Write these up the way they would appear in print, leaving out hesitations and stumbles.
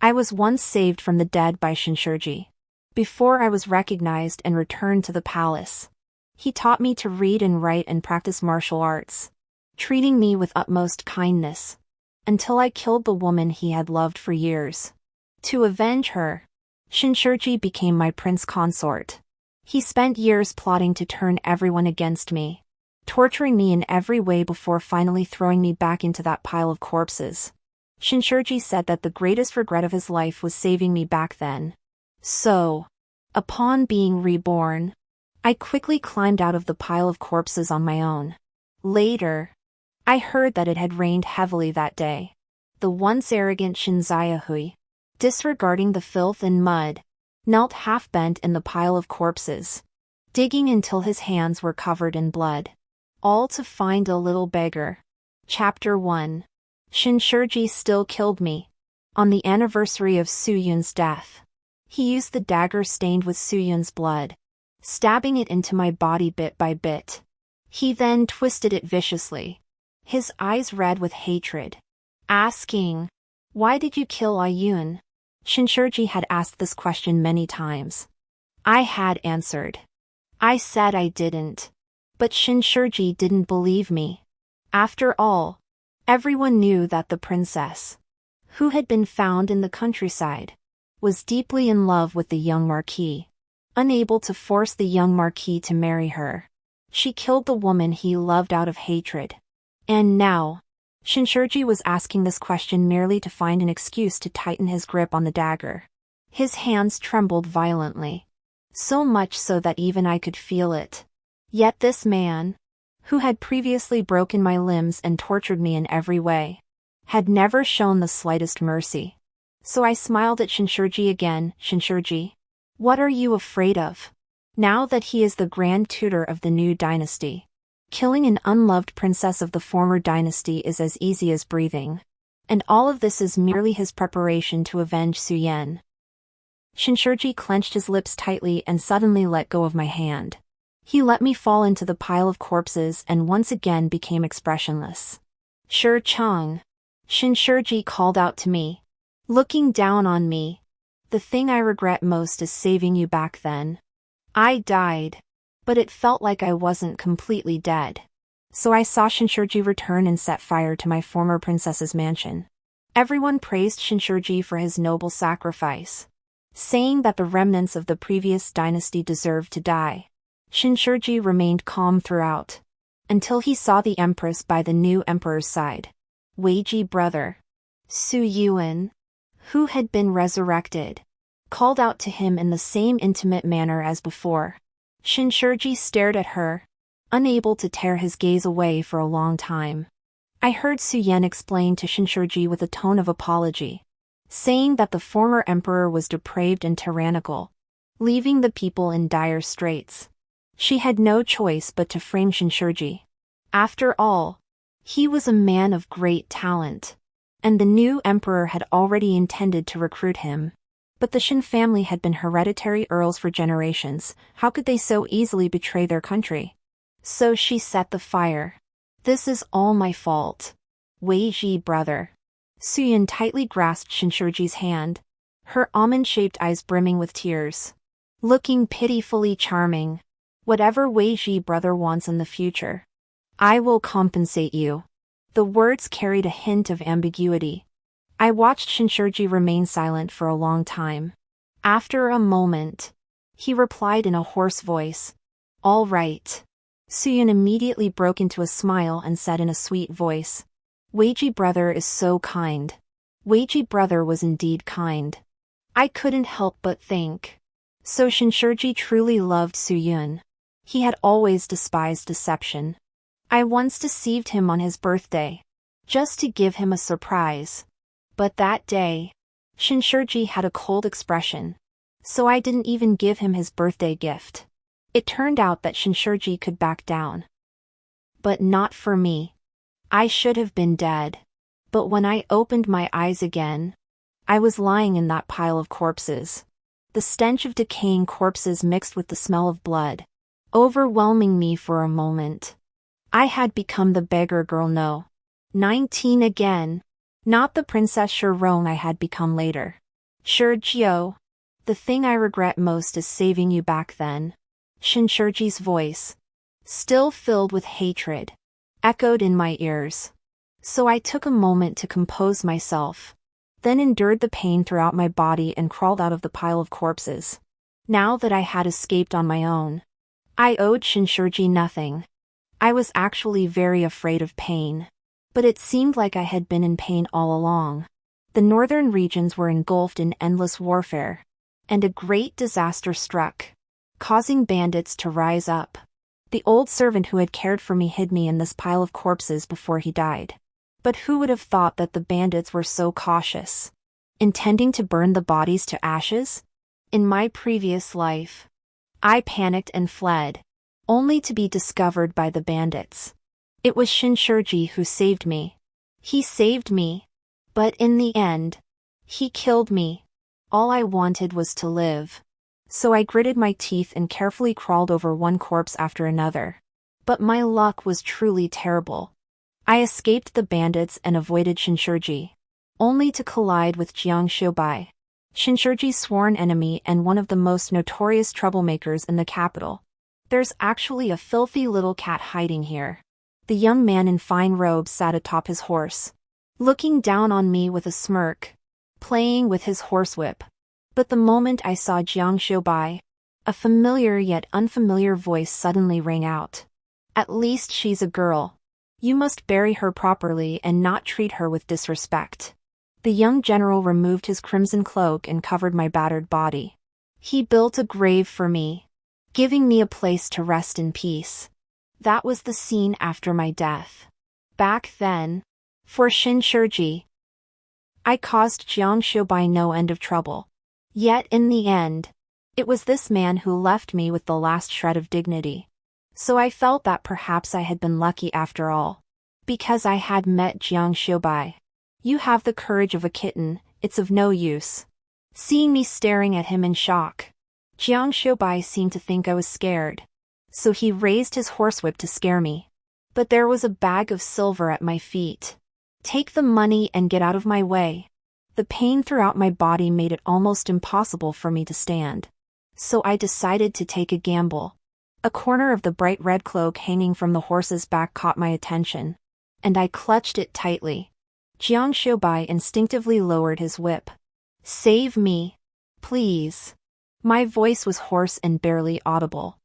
I was once saved from the dead by Shinshurji. Before I was recognized and returned to the palace. He taught me to read and write and practice martial arts, treating me with utmost kindness, until I killed the woman he had loved for years. To avenge her, Shinshurji became my prince consort. He spent years plotting to turn everyone against me, torturing me in every way before finally throwing me back into that pile of corpses. Shinshurji said that the greatest regret of his life was saving me back then. So, upon being reborn, I quickly climbed out of the pile of corpses on my own. Later, I heard that it had rained heavily that day. The once arrogant Shinzayahui, disregarding the filth and mud, knelt half-bent in the pile of corpses, digging until his hands were covered in blood. All to find a little beggar. Chapter 1. Shinshurji still killed me. On the anniversary of Suyun's death, he used the dagger stained with Suyun's blood, stabbing it into my body bit by bit. He then twisted it viciously, his eyes red with hatred, asking, "Why did you kill Ayun?" Shinshurji had asked this question many times. I had answered. I said I didn't. But Shinshurji didn't believe me. After all, everyone knew that the princess, who had been found in the countryside, was deeply in love with the young marquis. Unable to force the young marquis to marry her, she killed the woman he loved out of hatred. And now, Shinshurji was asking this question merely to find an excuse to tighten his grip on the dagger. His hands trembled violently, so much so that even I could feel it. Yet this man, who had previously broken my limbs and tortured me in every way, had never shown the slightest mercy. So I smiled at Shinshurji again. Shinshurji, what are you afraid of? Now that he is the grand tutor of the new dynasty, killing an unloved princess of the former dynasty is as easy as breathing. And all of this is merely his preparation to avenge Suyen. Shinshurji clenched his lips tightly and suddenly let go of my hand. He let me fall into the pile of corpses and once again became expressionless. Shi Cheng, Shinshurji called out to me, looking down on me. The thing I regret most is saving you back then. I died, but it felt like I wasn't completely dead. So I saw Shinshurji return and set fire to my former princess's mansion. Everyone praised Shinshurji for his noble sacrifice, saying that the remnants of the previous dynasty deserved to die. Shinshurji remained calm throughout, until he saw the empress by the new emperor's side. Weiji brother, Su Yuan, who had been resurrected, called out to him in the same intimate manner as before. Shinshurji stared at her, unable to tear his gaze away for a long time. I heard Suyen explain to Shinshurji with a tone of apology, saying that the former emperor was depraved and tyrannical, leaving the people in dire straits. She had no choice but to frame Shinshurji. After all, he was a man of great talent, and the new emperor had already intended to recruit him. But the Shin family had been hereditary earls for generations. How could they so easily betray their country? So she set the fire. This is all my fault. Weiji brother. Suyen tightly grasped Shinshurji's hand, her almond-shaped eyes brimming with tears, looking pitifully charming. Whatever Weiji brother wants in the future, I will compensate you. The words carried a hint of ambiguity. I watched Shinshurji remain silent for a long time. After a moment, he replied in a hoarse voice, "All right." Suyen immediately broke into a smile and said in a sweet voice, "Weiji brother is so kind." Weiji brother was indeed kind. I couldn't help but think. So Shinshurji truly loved Suyun. He had always despised deception. I once deceived him on his birthday, just to give him a surprise. But that day, Shinshurji had a cold expression, so I didn't even give him his birthday gift. It turned out that Shinshurji could back down. But not for me. I should have been dead. But when I opened my eyes again, I was lying in that pile of corpses. The stench of decaying corpses mixed with the smell of blood, overwhelming me for a moment. I had become the beggar girl. No. 19 again. Not the Princess Shirong I had become later. Sure, Gio. The thing I regret most is saving you back then. Shinshurji's voice, still filled with hatred, echoed in my ears. So I took a moment to compose myself, then endured the pain throughout my body and crawled out of the pile of corpses. Now that I had escaped on my own, I owed Shinshurji nothing. I was actually very afraid of pain. But it seemed like I had been in pain all along. The northern regions were engulfed in endless warfare, and a great disaster struck, causing bandits to rise up. The old servant who had cared for me hid me in this pile of corpses before he died. But who would have thought that the bandits were so cautious, intending to burn the bodies to ashes? In my previous life, I panicked and fled, only to be discovered by the bandits. It was Shinshurji who saved me. He saved me. But in the end, he killed me. All I wanted was to live. So I gritted my teeth and carefully crawled over one corpse after another. But my luck was truly terrible. I escaped the bandits and avoided Shinshurji, only to collide with Jiang Shoubai, Shinshurji's sworn enemy and one of the most notorious troublemakers in the capital. There's actually a filthy little cat hiding here. The young man in fine robes sat atop his horse, looking down on me with a smirk, playing with his horsewhip. But the moment I saw Jiang Shoubai, a familiar yet unfamiliar voice suddenly rang out. At least she's a girl. You must bury her properly and not treat her with disrespect. The young general removed his crimson cloak and covered my battered body. He built a grave for me, giving me a place to rest in peace. That was the scene after my death. Back then, for Shinshurji, I caused Jiang Shoubai no end of trouble. Yet in the end, it was this man who left me with the last shred of dignity. So I felt that perhaps I had been lucky after all. Because I had met Jiang Shoubai. You have the courage of a kitten, it's of no use. Seeing me staring at him in shock, Jiang Shoubai seemed to think I was scared. So he raised his horsewhip to scare me. But there was a bag of silver at my feet. Take the money and get out of my way. The pain throughout my body made it almost impossible for me to stand. So I decided to take a gamble. A corner of the bright red cloak hanging from the horse's back caught my attention, and I clutched it tightly. Jiang Shoubai instinctively lowered his whip. Save me, please. My voice was hoarse and barely audible.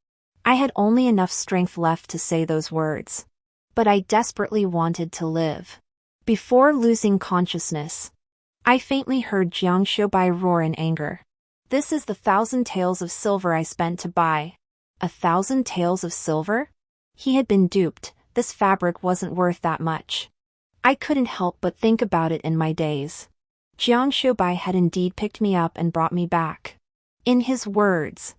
I had only enough strength left to say those words. But I desperately wanted to live. Before losing consciousness, I faintly heard Jiang Shoubai roar in anger. This is the 1,000 taels of silver I spent to buy. 1,000 taels of silver? He had been duped. This fabric wasn't worth that much. I couldn't help but think about it in my daze. Jiang Shoubai had indeed picked me up and brought me back. In his words,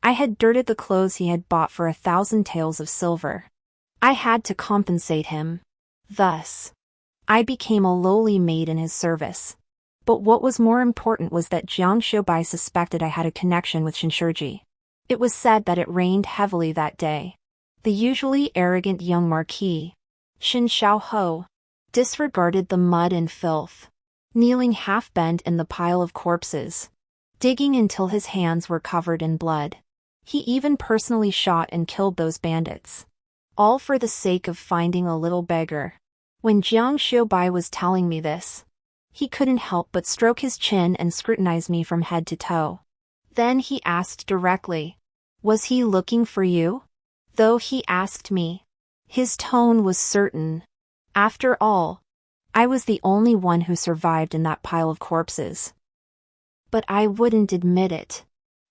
I had dirted the clothes he had bought for 1,000 taels of silver. I had to compensate him. Thus, I became a lowly maid in his service. But what was more important was that Jiang Shoubai suspected I had a connection with Shinshurji. It was said that it rained heavily that day. The usually arrogant young marquis, Shin Xiaoho, disregarded the mud and filth, kneeling half-bent in the pile of corpses, digging until his hands were covered in blood. He even personally shot and killed those bandits. All for the sake of finding a little beggar. When Jiang Shoubai was telling me this, he couldn't help but stroke his chin and scrutinize me from head to toe. Then he asked directly, "Was he looking for you?" Though he asked me, his tone was certain. After all, I was the only one who survived in that pile of corpses. But I wouldn't admit it.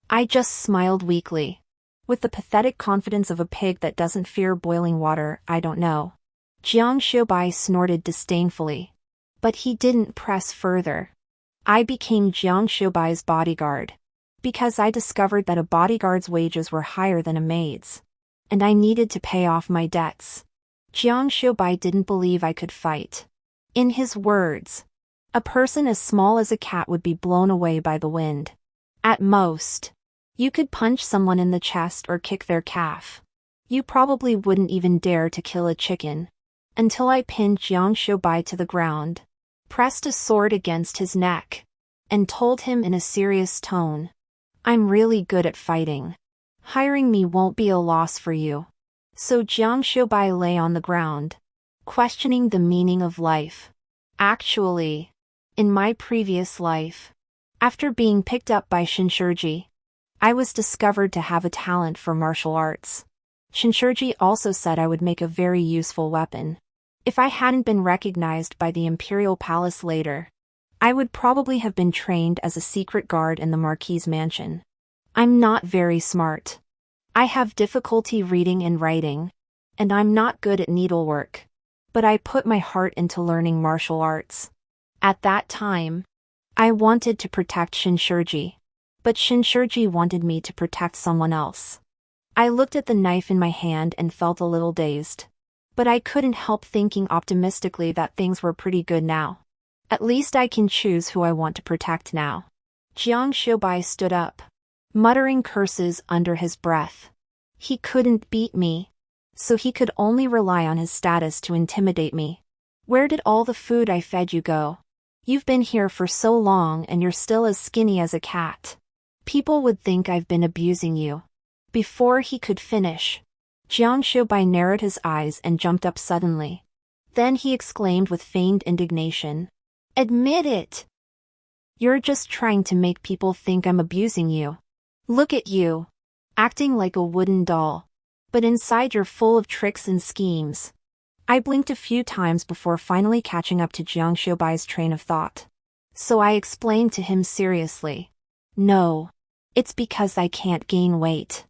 I just smiled weakly. With the pathetic confidence of a pig that doesn't fear boiling water, I don't know. Jiang Shoubai snorted disdainfully. But he didn't press further. I became Jiang Shoubai's bodyguard. Because I discovered that a bodyguard's wages were higher than a maid's. And I needed to pay off my debts. Jiang Shoubai didn't believe I could fight. In his words, a person as small as a cat would be blown away by the wind. At most, you could punch someone in the chest or kick their calf. You probably wouldn't even dare to kill a chicken. Until I pinned Jiang Shoubai to the ground, pressed a sword against his neck, and told him in a serious tone, "I'm really good at fighting. Hiring me won't be a loss for you." So Jiang Xiubai lay on the ground, questioning the meaning of life. Actually, in my previous life, after being picked up by Shinshurji, I was discovered to have a talent for martial arts. Shinshurji also said I would make a very useful weapon. If I hadn't been recognized by the imperial palace later, I would probably have been trained as a secret guard in the Marquis's mansion. I'm not very smart. I have difficulty reading and writing, and I'm not good at needlework. But I put my heart into learning martial arts. At that time, I wanted to protect Shinshurji, but Shinshurji wanted me to protect someone else. I looked at the knife in my hand and felt a little dazed. But I couldn't help thinking optimistically that things were pretty good now. At least I can choose who I want to protect now. Jiang Xiubai stood up, muttering curses under his breath. He couldn't beat me, so he could only rely on his status to intimidate me. "Where did all the food I fed you go? You've been here for so long and you're still as skinny as a cat. People would think I've been abusing you." Before he could finish, Jiang Xiubai narrowed his eyes and jumped up suddenly. Then he exclaimed with feigned indignation, "Admit it! You're just trying to make people think I'm abusing you. Look at you, acting like a wooden doll. But inside you're full of tricks and schemes." I blinked a few times before finally catching up to Jiang Xiubai's train of thought. So I explained to him seriously, "No, it's because I can't gain weight.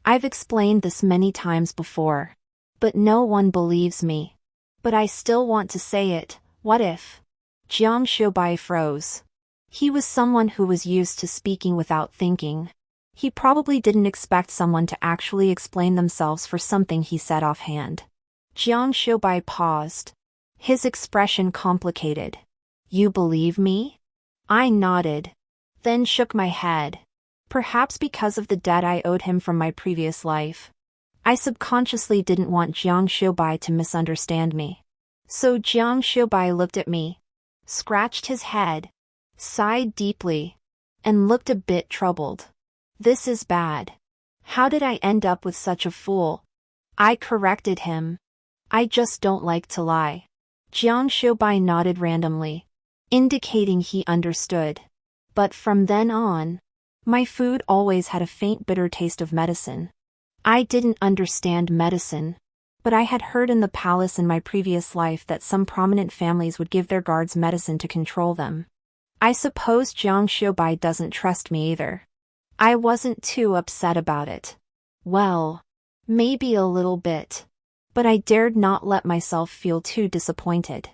I've explained this many times before, but no one believes me. But I still want to say it. What if?" Jiang Xiubai froze. He was someone who was used to speaking without thinking. He probably didn't expect someone to actually explain themselves for something he said offhand. Jiang Xiubai paused, his expression complicated. "You believe me?" I nodded, then shook my head. Perhaps because of the debt I owed him from my previous life, I subconsciously didn't want Jiang Xiubai to misunderstand me. So Jiang Xiubai looked at me, scratched his head, sighed deeply, and looked a bit troubled. "This is bad. How did I end up with such a fool?" I corrected him. "I just don't like to lie." Jiang Xiubai nodded randomly, indicating he understood. But from then on, my food always had a faint bitter taste of medicine. I didn't understand medicine, but I had heard in the palace in my previous life that some prominent families would give their guards medicine to control them. I suppose Jiang Xiubai doesn't trust me either. I wasn't too upset about it. Well, maybe a little bit. But I dared not let myself feel too disappointed.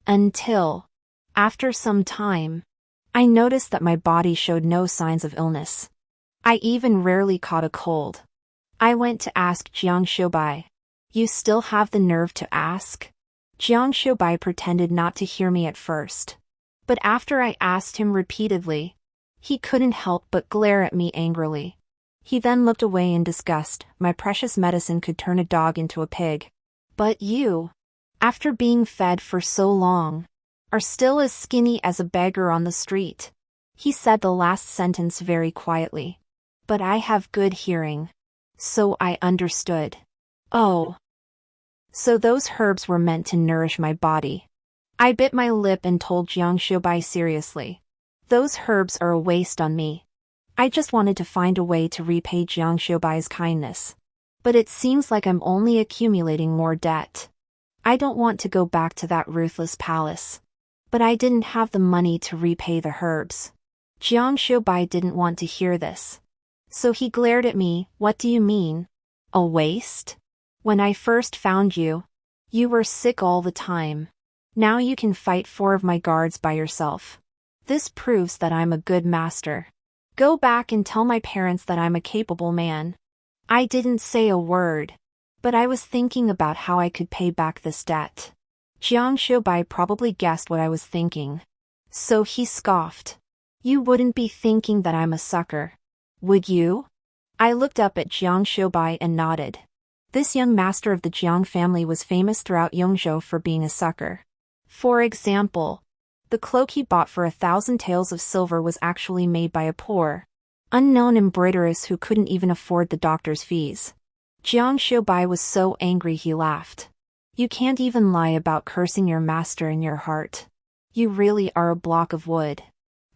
Until, after some time, I noticed that my body showed no signs of illness. I even rarely caught a cold. I went to ask Jiang Xiubai, "You still have the nerve to ask?" Jiang Xiubai pretended not to hear me at first. But after I asked him repeatedly, he couldn't help but glare at me angrily. He then looked away in disgust. "My precious medicine could turn a dog into a pig. But you, after being fed for so long, are still as skinny as a beggar on the street." He said the last sentence very quietly. But I have good hearing, so I understood. Oh. So those herbs were meant to nourish my body. I bit my lip and told Jiang Xiubai seriously, "Those herbs are a waste on me." I just wanted to find a way to repay Jiang Xiubai's kindness. But it seems like I'm only accumulating more debt. I don't want to go back to that ruthless palace. But I didn't have the money to repay the herbs. Jiang Xiubai didn't want to hear this. So he glared at me. "What do you mean? A waste? When I first found you, you were sick all the time. Now you can fight 4 of my guards by yourself. This proves that I'm a good master. Go back and tell my parents that I'm a capable man." I didn't say a word, but I was thinking about how I could pay back this debt. Jiang Xiubai probably guessed what I was thinking. So he scoffed. "You wouldn't be thinking that I'm a sucker, would you?" I looked up at Jiang Xiubai and nodded. This young master of the Jiang family was famous throughout Yongzhou for being a sucker. For example, The cloak he bought for 1,000 taels of silver was actually made by a poor, unknown embroideress who couldn't even afford the doctor's fees. Jiang Xiubai was so angry he laughed. You can't even lie about cursing your master in your heart. You really are a block of wood.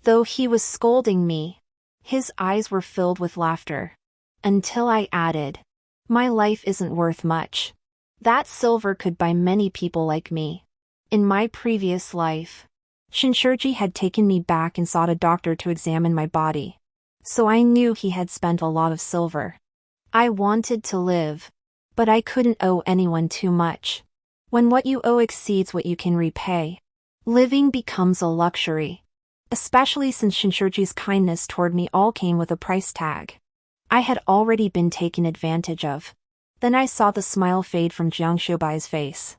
Though he was scolding me, his eyes were filled with laughter. Until I added, my life isn't worth much. That silver could buy many people like me. In my previous life, Shinshurji had taken me back and sought a doctor to examine my body. So I knew he had spent a lot of silver. I wanted to live, but I couldn't owe anyone too much. When what you owe exceeds what you can repay, living becomes a luxury. Especially since Shinshurji's kindness toward me all came with a price tag. I had already been taken advantage of. Then I saw the smile fade from Jiang Xiubai's face.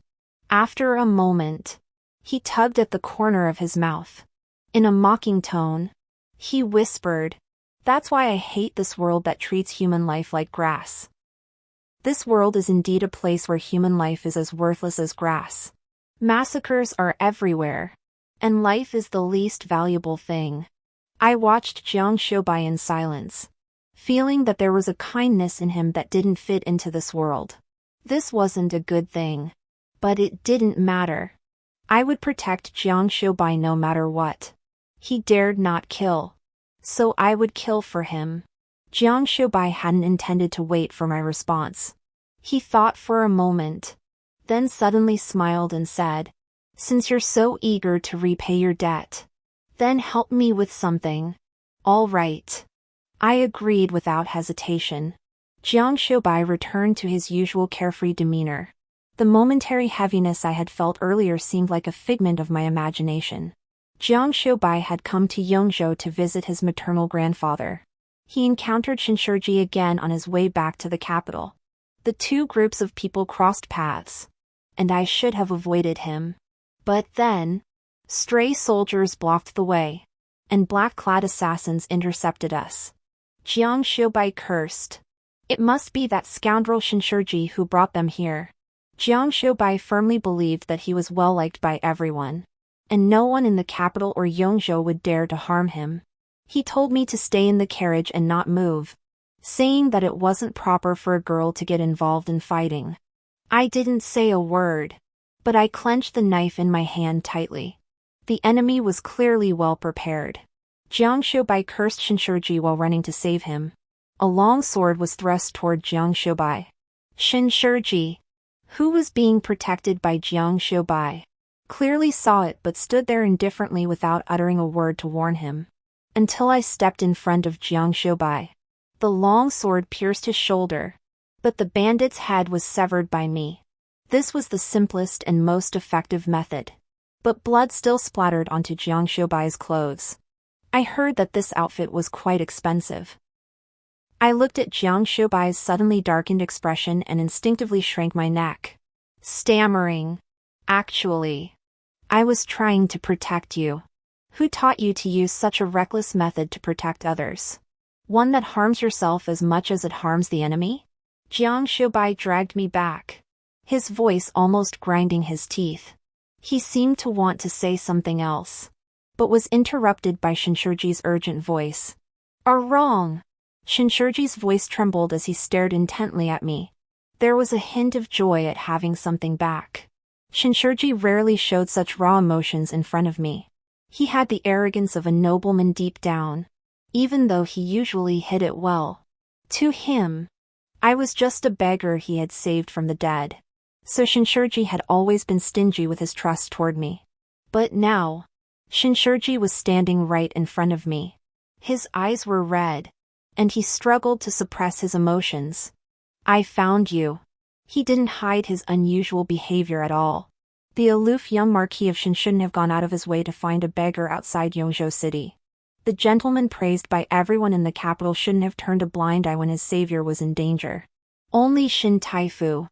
After a moment, he tugged at the corner of his mouth. In a mocking tone, he whispered, "That's why I hate this world that treats human life like grass." This world is indeed a place where human life is as worthless as grass. Massacres are everywhere, and life is the least valuable thing. I watched Jiang Xiubai in silence, feeling that there was a kindness in him that didn't fit into this world. This wasn't a good thing. But it didn't matter. I would protect Jiang Xiubai no matter what. He dared not kill. So I would kill for him. Jiang Xiubai hadn't intended to wait for my response. He thought for a moment, then suddenly smiled and said, "Since you're so eager to repay your debt, then help me with something." "All right." I agreed without hesitation. Jiang Xiubai returned to his usual carefree demeanor. The momentary heaviness I had felt earlier seemed like a figment of my imagination. Jiang Xiubai had come to Yongzhou to visit his maternal grandfather. He encountered Shinshurji again on his way back to the capital. The two groups of people crossed paths, and I should have avoided him. But then, stray soldiers blocked the way, and black-clad assassins intercepted us. Jiang Xiubai cursed. It must be that scoundrel Shinshurji who brought them here. Jiang Xiubai firmly believed that he was well-liked by everyone, and no one in the capital or Yongzhou would dare to harm him. He told me to stay in the carriage and not move, saying that it wasn't proper for a girl to get involved in fighting. I didn't say a word, but I clenched the knife in my hand tightly. The enemy was clearly well prepared. Jiang Xiubai cursed Shinshurji while running to save him. A long sword was thrust toward Jiang Xiubai. Shinshurji, who was being protected by Jiang Xiubai, clearly saw it but stood there indifferently without uttering a word to warn him. Until I stepped in front of Jiang Xiubai. The long sword pierced his shoulder, but the bandit's head was severed by me. This was the simplest and most effective method. But blood still splattered onto Jiang Xiubai's clothes. I heard that this outfit was quite expensive. I looked at Jiang Xiubai's suddenly darkened expression and instinctively shrank my neck, stammering, "Actually, I was trying to protect you. Who taught you to use such a reckless method to protect others? One that harms yourself as much as it harms the enemy?" Jiang Xiubai dragged me back, his voice almost grinding his teeth. He seemed to want to say something else, but was interrupted by Shinshurji's urgent voice. "Are wrong." Shinshurji's voice trembled as he stared intently at me. There was a hint of joy at having something back. Shinshurji rarely showed such raw emotions in front of me. He had the arrogance of a nobleman deep down, even though he usually hid it well. To him, I was just a beggar he had saved from the dead. So Shinshurji had always been stingy with his trust toward me. But now, Shinshurji was standing right in front of me. His eyes were red, and he struggled to suppress his emotions. "I found you." He didn't hide his unusual behavior at all. The aloof young Marquis of Shin shouldn't have gone out of his way to find a beggar outside Yongzhou City. The gentleman praised by everyone in the capital shouldn't have turned a blind eye when his savior was in danger. Only Shin Taifu,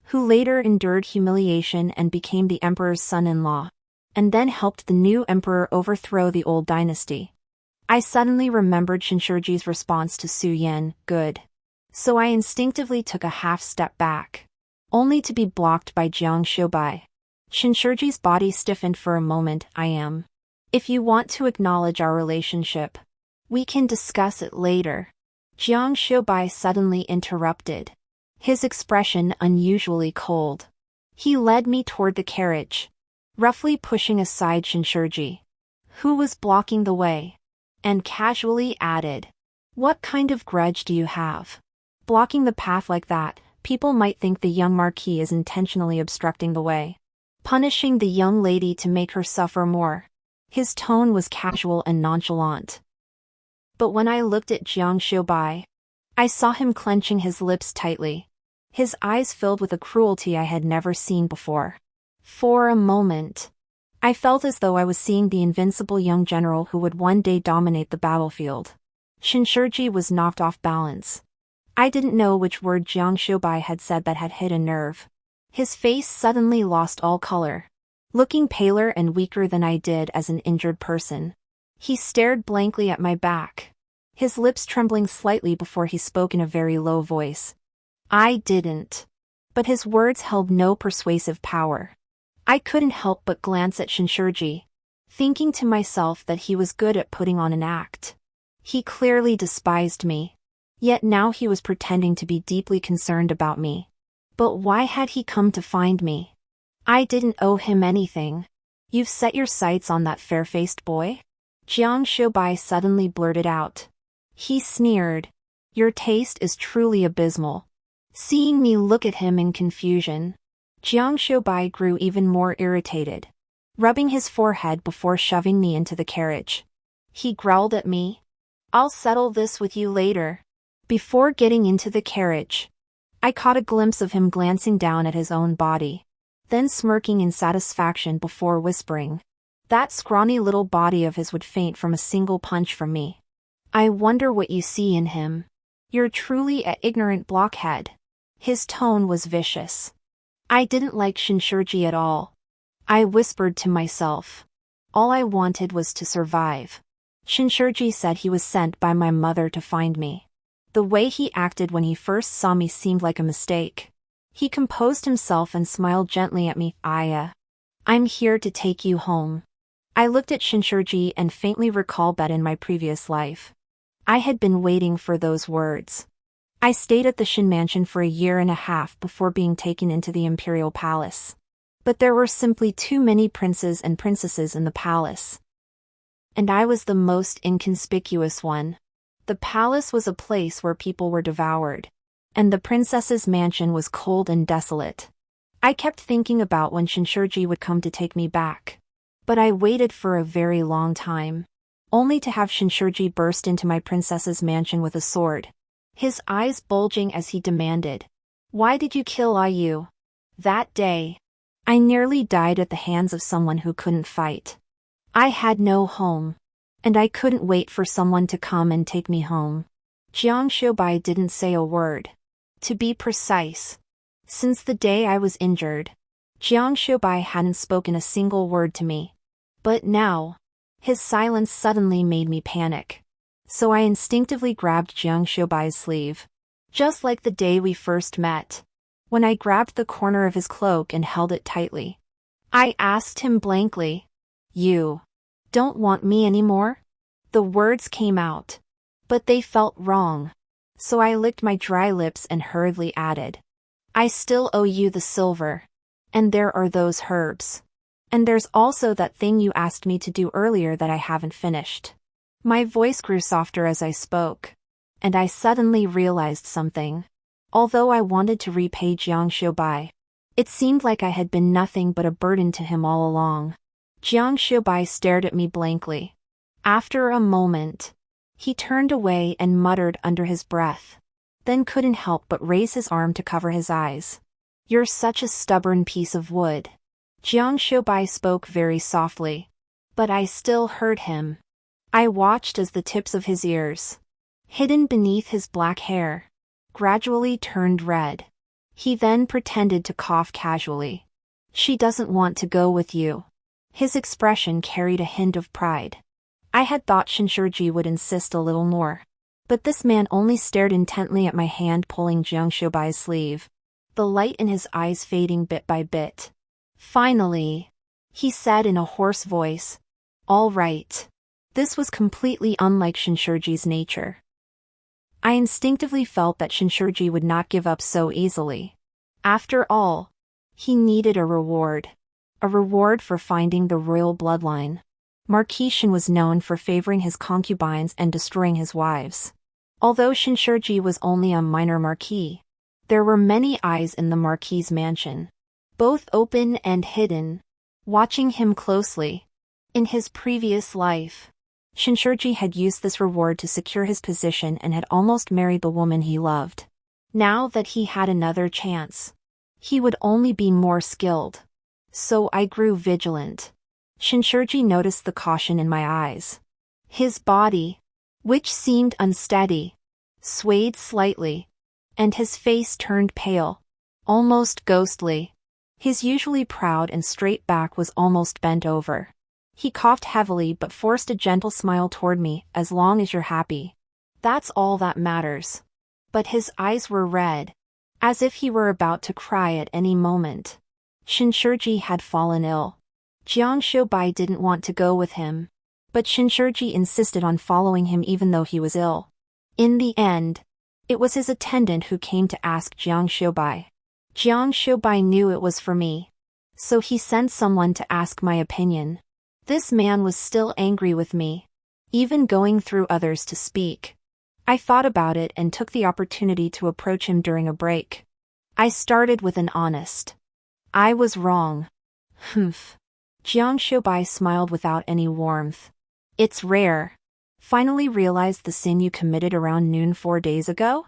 who later endured humiliation and became the emperor's son-in-law, and then helped the new emperor overthrow the old dynasty. I suddenly remembered Shinshurji's response to Su Yan, "Good." So I instinctively took a half-step back, only to be blocked by Jiang Xiubai. Shinshurji's body stiffened for a moment. "I am If you want to acknowledge our relationship, we can discuss it later. Jiang Xiubai suddenly interrupted, his expression unusually cold. He led me toward the carriage, roughly pushing aside Shinshurji, who was blocking the way, and casually added, "What kind of grudge do you have? Blocking the path like that, people might think the young marquis is intentionally obstructing the way, punishing the young lady to make her suffer more." His tone was casual and nonchalant. But when I looked at Jiang Xiubai, I saw him clenching his lips tightly, his eyes filled with a cruelty I had never seen before. For a moment, I felt as though I was seeing the invincible young general who would one day dominate the battlefield. Shinshurji was knocked off balance. I didn't know which word Jiang Xiubai had said that had hit a nerve. His face suddenly lost all color, looking paler and weaker than I did as an injured person. He stared blankly at my back, his lips trembling slightly before he spoke in a very low voice. I didn't. But his words held no persuasive power. I couldn't help but glance at Shinshurji, thinking to myself that he was good at putting on an act. He clearly despised me. Yet now he was pretending to be deeply concerned about me. But why had he come to find me? I didn't owe him anything. You've set your sights on that fair-faced boy? Jiang Xiubai suddenly blurted out. He sneered. Your taste is truly abysmal. Seeing me look at him in confusion, Jiang Xiubai grew even more irritated, rubbing his forehead before shoving me into the carriage. He growled at me. I'll settle this with you later. Before getting into the carriage, I caught a glimpse of him glancing down at his own body, then smirking in satisfaction before whispering, that scrawny little body of his would faint from a single punch from me. I wonder what you see in him. You're truly an ignorant blockhead. His tone was vicious. I didn't like Shinshurji at all. I whispered to myself. All I wanted was to survive. Shinshurji said he was sent by my mother to find me. The way he acted when he first saw me seemed like a mistake. He composed himself and smiled gently at me. I'm here to take you home. I looked at Shinshurji and faintly recalled that in my previous life, I had been waiting for those words. I stayed at the Shin mansion for a year and a half before being taken into the imperial palace. But there were simply too many princes and princesses in the palace. And I was the most inconspicuous one. The palace was a place where people were devoured, and the princess's mansion was cold and desolate. I kept thinking about when Shinshurji would come to take me back. But I waited for a very long time, only to have Shinshurji burst into my princess's mansion with a sword, his eyes bulging as he demanded, "Why did you kill Ayu?" That day, I nearly died at the hands of someone who couldn't fight. I had no home, and I couldn't wait for someone to come and take me home. Jiang Xiubai didn't say a word. To be precise, since the day I was injured, Jiang Xiubai hadn't spoken a single word to me. But now, his silence suddenly made me panic. So I instinctively grabbed Jiang Xiubai's sleeve. Just like the day we first met, when I grabbed the corner of his cloak and held it tightly. I asked him blankly, "You don't want me anymore?" The words came out, but they felt wrong. So I licked my dry lips and hurriedly added, "I still owe you the silver. And there are those herbs. And there's also that thing you asked me to do earlier that I haven't finished." My voice grew softer as I spoke, and I suddenly realized something. Although I wanted to repay Jiang Xiubai, it seemed like I had been nothing but a burden to him all along. Jiang Xiubai stared at me blankly. After a moment, he turned away and muttered under his breath, then couldn't help but raise his arm to cover his eyes. "You're such a stubborn piece of wood." Jiang Xiubai spoke very softly, but I still heard him. I watched as the tips of his ears, hidden beneath his black hair, gradually turned red. He then pretended to cough casually. "She doesn't want to go with you." His expression carried a hint of pride. I had thought Shinshurji would insist a little more. But this man only stared intently at my hand pulling Jiang Xiubai's sleeve, the light in his eyes fading bit by bit. Finally, he said in a hoarse voice, All right. This was completely unlike Shinshurji's nature. I instinctively felt that Shinshurji would not give up so easily. After all, he needed a reward. A reward for finding the royal bloodline. Marquis Shin was known for favoring his concubines and destroying his wives. Although Shinshurji was only a minor marquis, there were many eyes in the marquis's mansion, both open and hidden, watching him closely. In his previous life, Shinshurji had used this reward to secure his position and had almost married the woman he loved. Now that he had another chance, he would only be more skilled. So I grew vigilant. Shinshurji noticed the caution in my eyes. His body, which seemed unsteady, swayed slightly, and his face turned pale, almost ghostly. His usually proud and straight back was almost bent over. He coughed heavily but forced a gentle smile toward me. As long as you're happy, that's all that matters. But his eyes were red, as if he were about to cry at any moment. Shinshurji had fallen ill. Jiang Shoubai didn't want to go with him, but Shinshurji insisted on following him even though he was ill. In the end, it was his attendant who came to ask Jiang Shoubai. Jiang Shoubai knew it was for me, so he sent someone to ask my opinion. This man was still angry with me, even going through others to speak. I thought about it and took the opportunity to approach him during a break. I started with an honest, "I was wrong." Humph. Jiang Shoubai smiled without any warmth. "It's rare. Finally realized the sin you committed around noon 4 days ago?"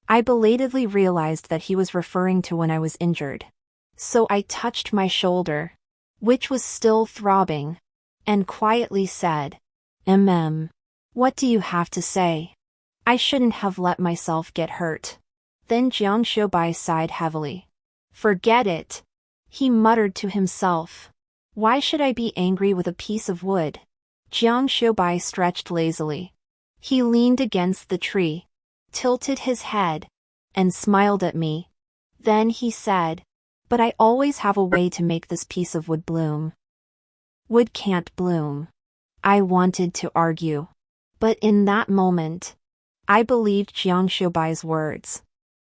I belatedly realized that he was referring to when I was injured. So I touched my shoulder, which was still throbbing, and quietly said, What do you have to say? I shouldn't have let myself get hurt." Then Jiang Shoubai sighed heavily. "Forget it," he muttered to himself. "Why should I be angry with a piece of wood?" Jiang Shoubai stretched lazily. He leaned against the tree, tilted his head, and smiled at me. Then he said, "But I always have a way to make this piece of wood bloom." "Wood can't bloom." I wanted to argue, but in that moment, I believed Jiang Shoubai's words.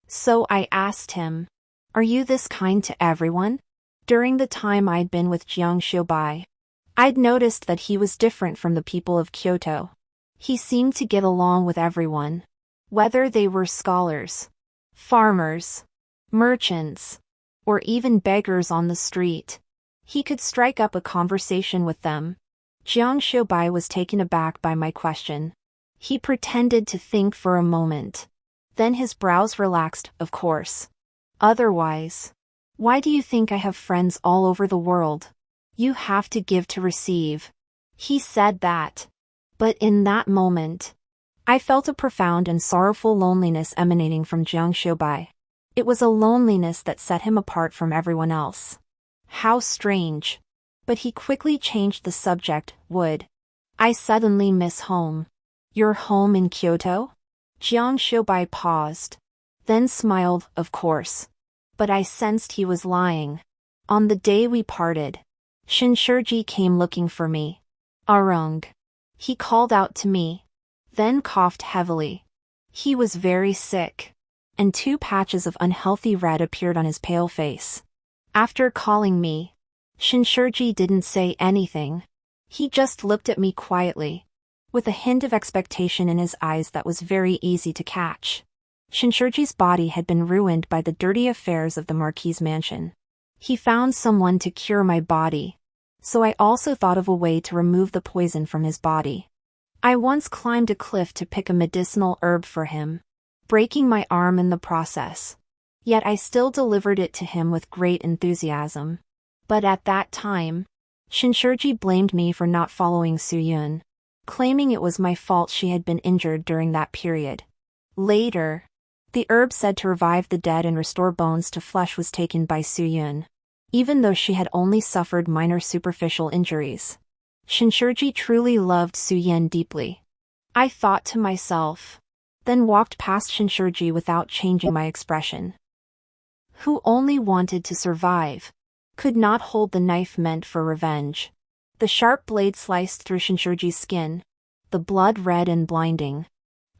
So I asked him, "Are you this kind to everyone?" During the time I'd been with Jiang Shoubai, I'd noticed that he was different from the people of Kyoto. He seemed to get along with everyone, whether they were scholars, farmers, merchants, or even beggars on the street. He could strike up a conversation with them. Jiang Shoubai was taken aback by my question. He pretended to think for a moment. Then his brows relaxed. "Of course. Otherwise, why do you think I have friends all over the world? You have to give to receive." He said that. But in that moment, I felt a profound and sorrowful loneliness emanating from Jiang Shoubai. It was a loneliness that set him apart from everyone else. How strange. But he quickly changed the subject. "Would I suddenly miss home?" "Your home in Kyoto?" Jiang Shoubai paused, then smiled. "Of course." But I sensed he was lying. On the day we parted, Shinshurji came looking for me. "Arung." He called out to me, then coughed heavily. He was very sick, and 2 patches of unhealthy red appeared on his pale face. After calling me, Shinshurji didn't say anything. He just looked at me quietly, with a hint of expectation in his eyes that was very easy to catch. Shinshurji's body had been ruined by the dirty affairs of the Marquis's mansion. He found someone to cure my body, so I also thought of a way to remove the poison from his body. I once climbed a cliff to pick a medicinal herb for him, breaking my arm in the process. Yet I still delivered it to him with great enthusiasm. But at that time, Shinshurji blamed me for not following Suyun, claiming it was my fault she had been injured during that period. Later, the herb said to revive the dead and restore bones to flesh was taken by Suyun, even though she had only suffered minor superficial injuries. Shinshurji truly loved Suyun deeply. I thought to myself, then walked past Shinshurji without changing my expression. Who only wanted to survive, could not hold the knife meant for revenge. The sharp blade sliced through Shinshurji's skin, the blood red and blinding.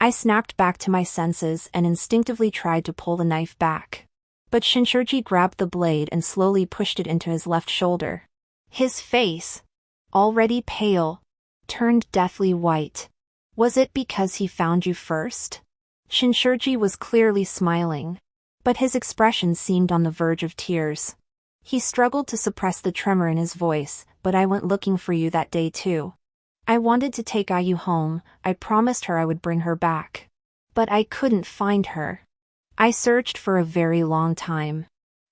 I snapped back to my senses and instinctively tried to pull the knife back. But Shinshurji grabbed the blade and slowly pushed it into his left shoulder. His face, already pale, turned deathly white. Was it because he found you first? Shinshurji was clearly smiling, but his expression seemed on the verge of tears. He struggled to suppress the tremor in his voice, but I went looking for you that day too. I wanted to take Ayu home, I promised her I would bring her back. But I couldn't find her. I searched for a very long time.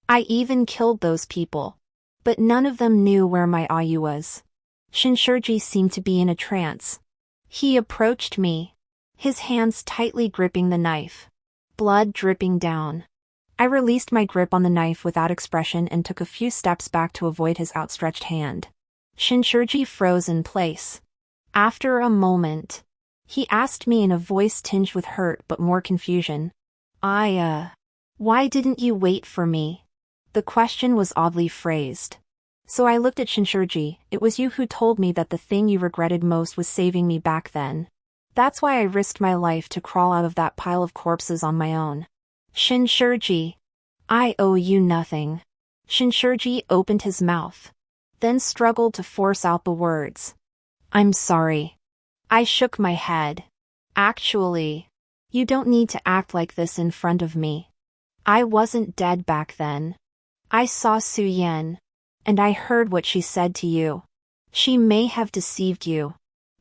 I even killed those people. But none of them knew where my Ayu was. Shinshurji seemed to be in a trance. He approached me, his hands tightly gripping the knife. Blood dripping down. I released my grip on the knife without expression and took a few steps back to avoid his outstretched hand. Shinshurji froze in place. After a moment, he asked me in a voice tinged with hurt but more confusion. Why didn't you wait for me? The question was oddly phrased. So I looked at Shinshurji. It was you who told me that the thing you regretted most was saving me back then. That's why I risked my life to crawl out of that pile of corpses on my own. Shinshurji, I owe you nothing. Shinshurji opened his mouth, then struggled to force out the words. I'm sorry. I shook my head. Actually, you don't need to act like this in front of me. I wasn't dead back then. I saw Su Yan, and I heard what she said to you. She may have deceived you,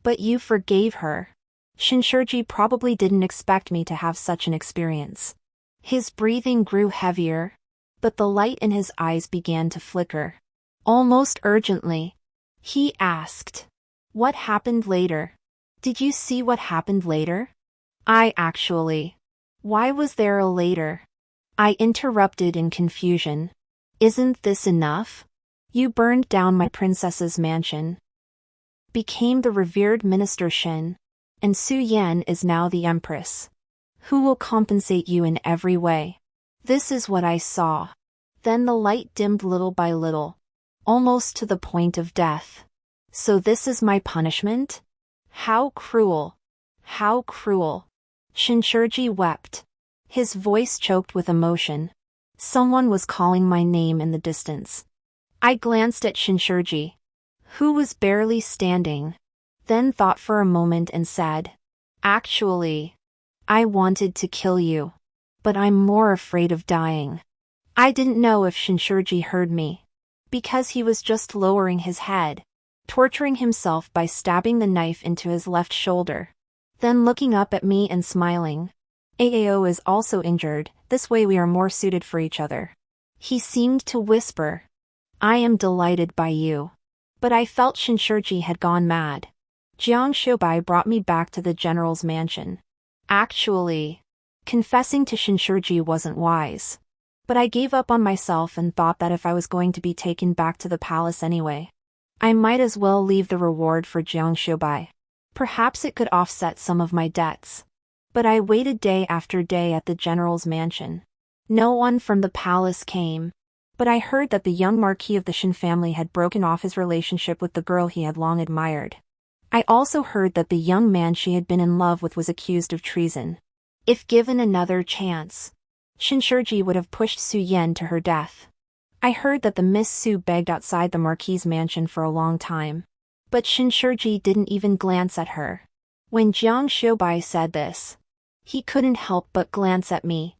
but you forgave her. Shinshurji probably didn't expect me to have such an experience. His breathing grew heavier, but the light in his eyes began to flicker. Almost urgently, he asked, what happened later? Did you see what happened later? Why was there a later? I interrupted in confusion. Isn't this enough? You burned down my princess's mansion, became the revered minister Shin, and Su Yan is now the empress, who will compensate you in every way. This is what I saw. Then the light dimmed little by little, almost to the point of death. So this is my punishment? How cruel! How cruel! Shinshurji wept, his voice choked with emotion. Someone was calling my name in the distance. I glanced at Shinshurji, who was barely standing, then thought for a moment and said, actually, I wanted to kill you, but I'm more afraid of dying. I didn't know if Shinshurji heard me, because he was just lowering his head, torturing himself by stabbing the knife into his left shoulder, then looking up at me and smiling. Aao is also injured, this way we are more suited for each other. He seemed to whisper, I am delighted by you. But I felt Shinshurji had gone mad. Jiang Shoubai brought me back to the general's mansion. Actually, confessing to Shinshurji wasn't wise. But I gave up on myself and thought that if I was going to be taken back to the palace anyway, I might as well leave the reward for Jiang Shoubai. Perhaps it could offset some of my debts. But I waited day after day at the general's mansion. No one from the palace came. But I heard that the young marquis of the Shin family had broken off his relationship with the girl he had long admired. I also heard that the young man she had been in love with was accused of treason. If given another chance, Shinshurji would have pushed Su Yan to her death. I heard that the Miss Su begged outside the marquis's mansion for a long time. But Shinshurji didn't even glance at her. When Jiang Shoubai said this, he couldn't help but glance at me.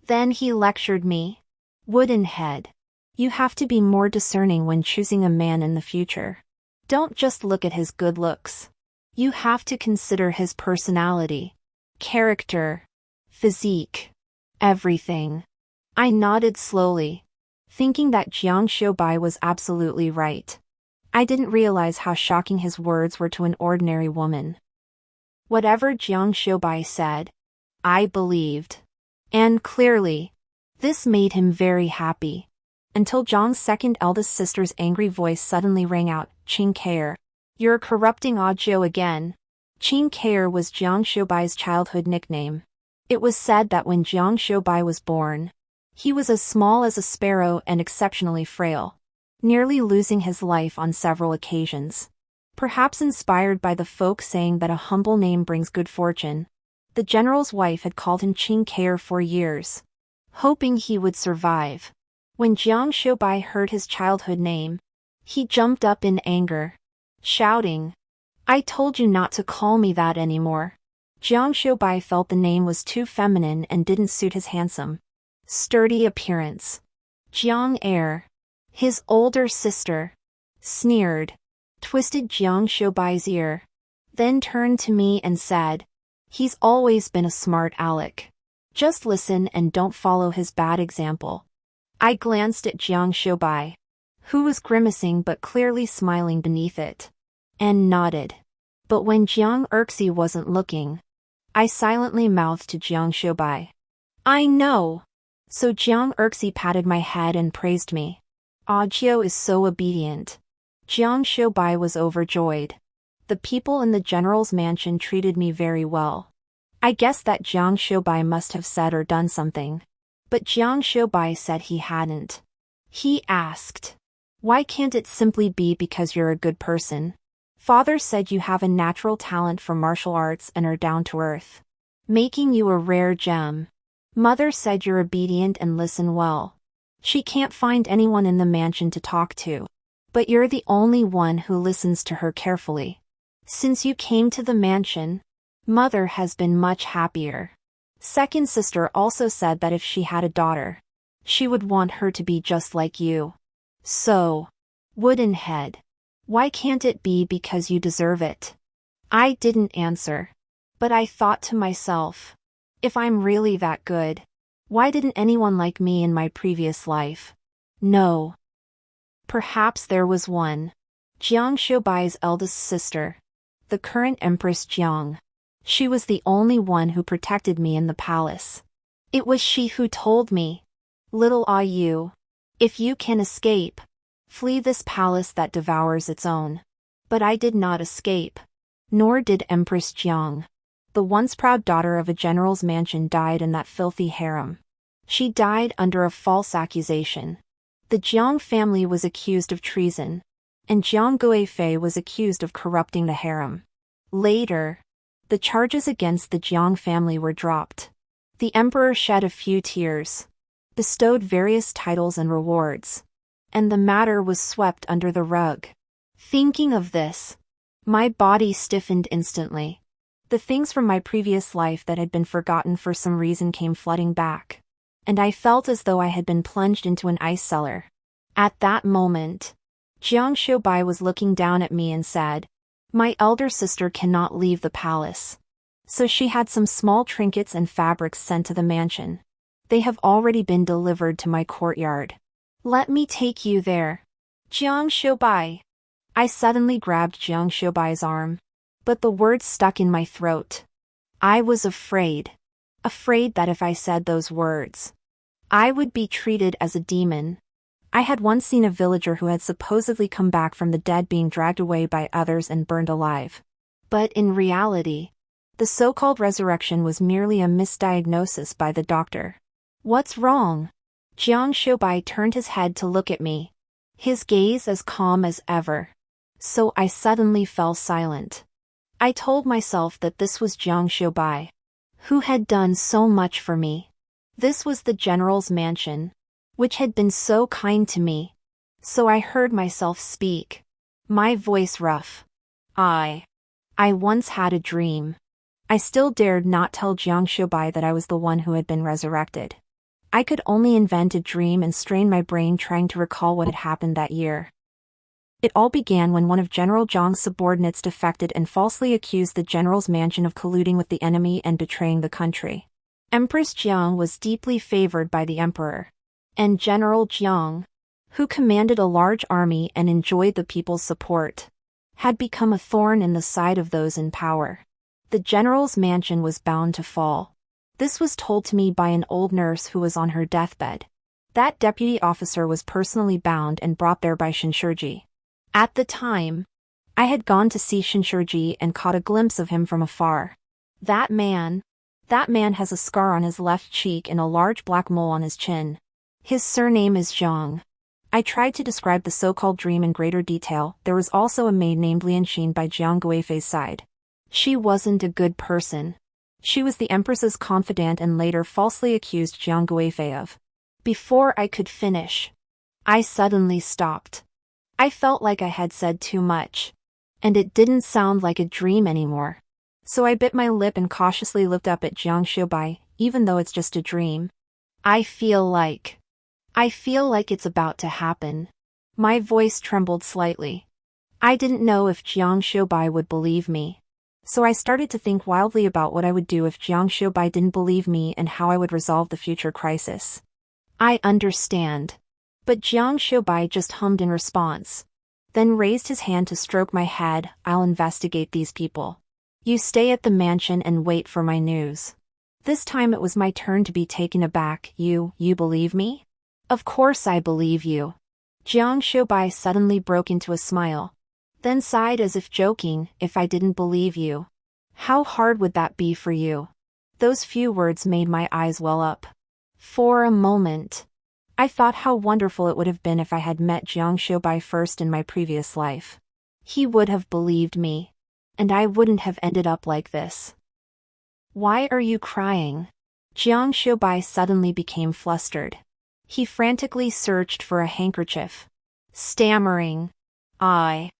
Then he lectured me. Wooden head. You have to be more discerning when choosing a man in the future. Don't just look at his good looks. You have to consider his personality, character, physique, everything. I nodded slowly, thinking that Jiang Shoubai was absolutely right. I didn't realize how shocking his words were to an ordinary woman. Whatever Jiang Shoubai said, I believed. And clearly, this made him very happy. Until Zhang's second eldest sister's angry voice suddenly rang out, Qing Keir, you're corrupting Ajio again. Qing Keir was Jiang Shoubai's childhood nickname. It was said that when Jiang Shoubai was born, he was as small as a sparrow and exceptionally frail, nearly losing his life on several occasions. Perhaps inspired by the folk saying that a humble name brings good fortune. The general's wife had called him Qing Keir for years, hoping he would survive. When Jiang Shoubai heard his childhood name, he jumped up in anger, shouting, "I told you not to call me that anymore." Jiang Shoubai felt the name was too feminine and didn't suit his handsome, sturdy appearance. Jiang Er, his older sister, sneered, twisted Jiang Shoubai's ear, then turned to me and said, "He's always been a smart aleck. Just listen and don't follow his bad example." I glanced at Jiang Shoubai, who was grimacing but clearly smiling beneath it, and nodded. But when Jiang Erxi wasn't looking, I silently mouthed to Jiang Shoubai, "I know." So Jiang Erxi patted my head and praised me. "Ajio is so obedient." Jiang Shoubai was overjoyed. The people in the general's mansion treated me very well. I guess that Jiang Shoubai must have said or done something. But Jiang Shoubai said he hadn't. He asked, "Why can't it simply be because you're a good person? Father said you have a natural talent for martial arts and are down to earth, making you a rare gem. Mother said you're obedient and listen well. She can't find anyone in the mansion to talk to, but you're the only one who listens to her carefully. Since you came to the mansion, Mother has been much happier." Second sister also said that if she had a daughter, she would want her to be just like you. So, wooden head, why can't it be because you deserve it? I didn't answer, but I thought to myself, if I'm really that good, why didn't anyone like me in my previous life? No. Perhaps there was one. Jiang Shoubai's eldest sister, the current Empress Jiang. She was the only one who protected me in the palace. It was she who told me, "Little Ah you, if you can escape, flee this palace that devours its own." But I did not escape. Nor did Empress Jiang. The once proud daughter of a general's mansion died in that filthy harem. She died under a false accusation. The Jiang family was accused of treason, and Jiang Guifei was accused of corrupting the harem. Later, the charges against the Jiang family were dropped. The emperor shed a few tears, bestowed various titles and rewards, and the matter was swept under the rug. Thinking of this, my body stiffened instantly. The things from my previous life that had been forgotten for some reason came flooding back, and I felt as though I had been plunged into an ice cellar. At that moment, Jiang Shoubai was looking down at me and said, "My elder sister cannot leave the palace." So she had some small trinkets and fabrics sent to the mansion. They have already been delivered to my courtyard. "Let me take you there." "Jiang Shoubai." I suddenly grabbed Jiang Shoubai's arm, but the words stuck in my throat. I was afraid. Afraid that if I said those words, I would be treated as a demon. I had once seen a villager who had supposedly come back from the dead being dragged away by others and burned alive. But in reality, the so-called resurrection was merely a misdiagnosis by the doctor. "What's wrong?" Jiang Shoubai turned his head to look at me, his gaze as calm as ever. So I suddenly fell silent. I told myself that this was Jiang Shoubai, who had done so much for me. This was the general's mansion, which had been so kind to me. So I heard myself speak, my voice rough. I once had a dream. I still dared not tell Jiang Shoubai that I was the one who had been resurrected. I could only invent a dream and strain my brain trying to recall what had happened that year. It all began when one of General Zhang's subordinates defected and falsely accused the general's mansion of colluding with the enemy and betraying the country. Empress Jiang was deeply favored by the emperor, and General Jiang, who commanded a large army and enjoyed the people's support, had become a thorn in the side of those in power. The general's mansion was bound to fall. This was told to me by an old nurse who was on her deathbed. That deputy officer was personally bound and brought there by Shinshurji. At the time, I had gone to see Shinshurji and caught a glimpse of him from afar. That man has a scar on his left cheek and a large black mole on his chin. His surname is Zhang. I tried to describe the so-called dream in greater detail. There was also a maid named Lianxin by Jiang Guifei's side. She wasn't a good person. She was the Empress's confidant and later falsely accused Jiang Guifei of. Before I could finish, I suddenly stopped. I felt like I had said too much. And it didn't sound like a dream anymore. So I bit my lip and cautiously looked up at Jiang Xiubai, even though it's just a dream. I feel like it's about to happen. My voice trembled slightly. I didn't know if Jiang Xiubai would believe me. So I started to think wildly about what I would do if Jiang Xiubai didn't believe me and how I would resolve the future crisis. I understand. But Jiang Xiubai just hummed in response. Then raised his hand to stroke my head. I'll investigate these people. You stay at the mansion and wait for my news. This time it was my turn to be taken aback. You believe me? Of course I believe you. Jiang Xiubai suddenly broke into a smile. Then sighed as if joking. If I didn't believe you, how hard would that be for you? Those few words made my eyes well up. For a moment, I thought how wonderful it would have been if I had met Jiang Xiubai first in my previous life. He would have believed me. And I wouldn't have ended up like this. Why are you crying? Jiang Xiubai suddenly became flustered. He frantically searched for a handkerchief. Stammering. I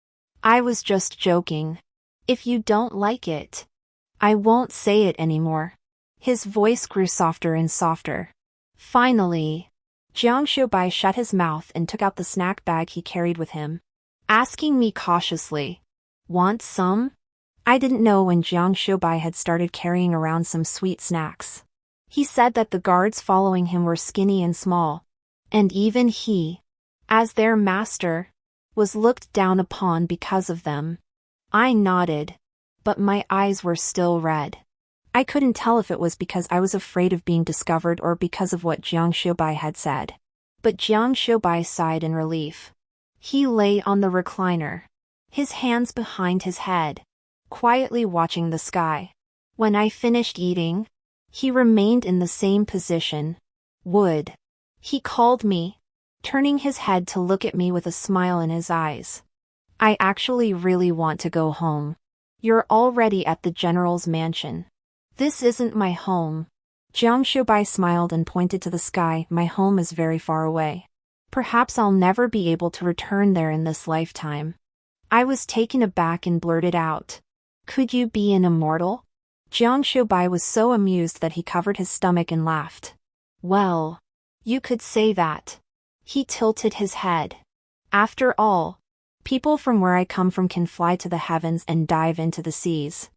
was just joking. If you don't like it, I won't say it anymore. His voice grew softer and softer. Finally, Jiang Xiubai shut his mouth and took out the snack bag he carried with him, asking me cautiously, "Want some?" I didn't know when Jiang Xiubai had started carrying around some sweet snacks. He said that the guards following him were skinny and small, and even he, as their master, was looked down upon because of them. I nodded, but my eyes were still red. I couldn't tell if it was because I was afraid of being discovered or because of what Jiang Xiubai had said. But Jiang Xiubai sighed in relief. He lay on the recliner, his hands behind his head, quietly watching the sky. When I finished eating, he remained in the same position. Would. He called me, turning his head to look at me with a smile in his eyes. I actually really want to go home. You're already at the general's mansion. This isn't my home. Jiang Xiubai smiled and pointed to the sky. My home is very far away. Perhaps I'll never be able to return there in this lifetime. I was taken aback and blurted out. Could you be an immortal? Jiang Xiubai was so amused that he covered his stomach and laughed. Well, you could say that. He tilted his head. After all, people from where I come from can fly to the heavens and dive into the seas.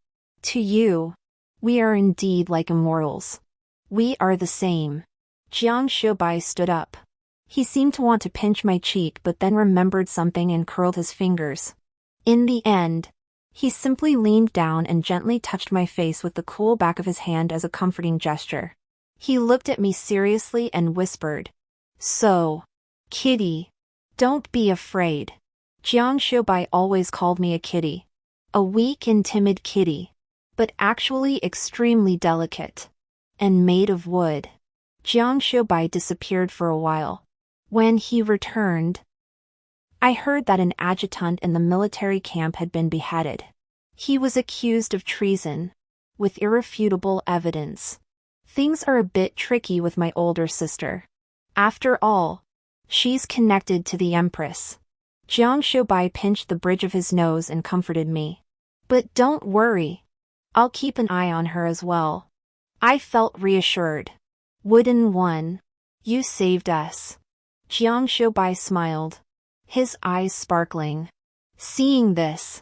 To you, we are indeed like immortals. We are the same. Jiang Xiubai stood up. He seemed to want to pinch my cheek but then remembered something and curled his fingers. In the end, he simply leaned down and gently touched my face with the cool back of his hand as a comforting gesture. He looked at me seriously and whispered, "So, kitty, don't be afraid." Jiang Xiubai always called me a kitty. A weak and timid kitty, but actually extremely delicate. And made of wood. Jiang Xiubai disappeared for a while. When he returned, I heard that an adjutant in the military camp had been beheaded. He was accused of treason, with irrefutable evidence. Things are a bit tricky with my older sister. After all, she's connected to the Empress. Jiang Xiubai pinched the bridge of his nose and comforted me. But don't worry. I'll keep an eye on her as well. I felt reassured. Wooden one, you saved us. Jiang Xiubai smiled, his eyes sparkling. Seeing this,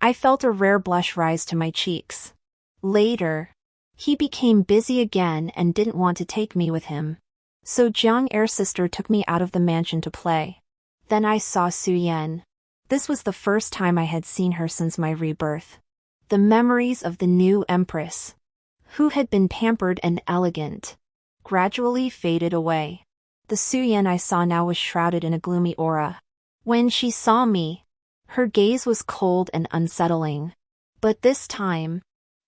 I felt a rare blush rise to my cheeks. Later, he became busy again and didn't want to take me with him. So Jiang Er's sister took me out of the mansion to play. Then I saw Su Yan. This was the first time I had seen her since my rebirth. The memories of the new Empress, who had been pampered and elegant, gradually faded away. The Su Yan I saw now was shrouded in a gloomy aura. When she saw me, her gaze was cold and unsettling. But this time,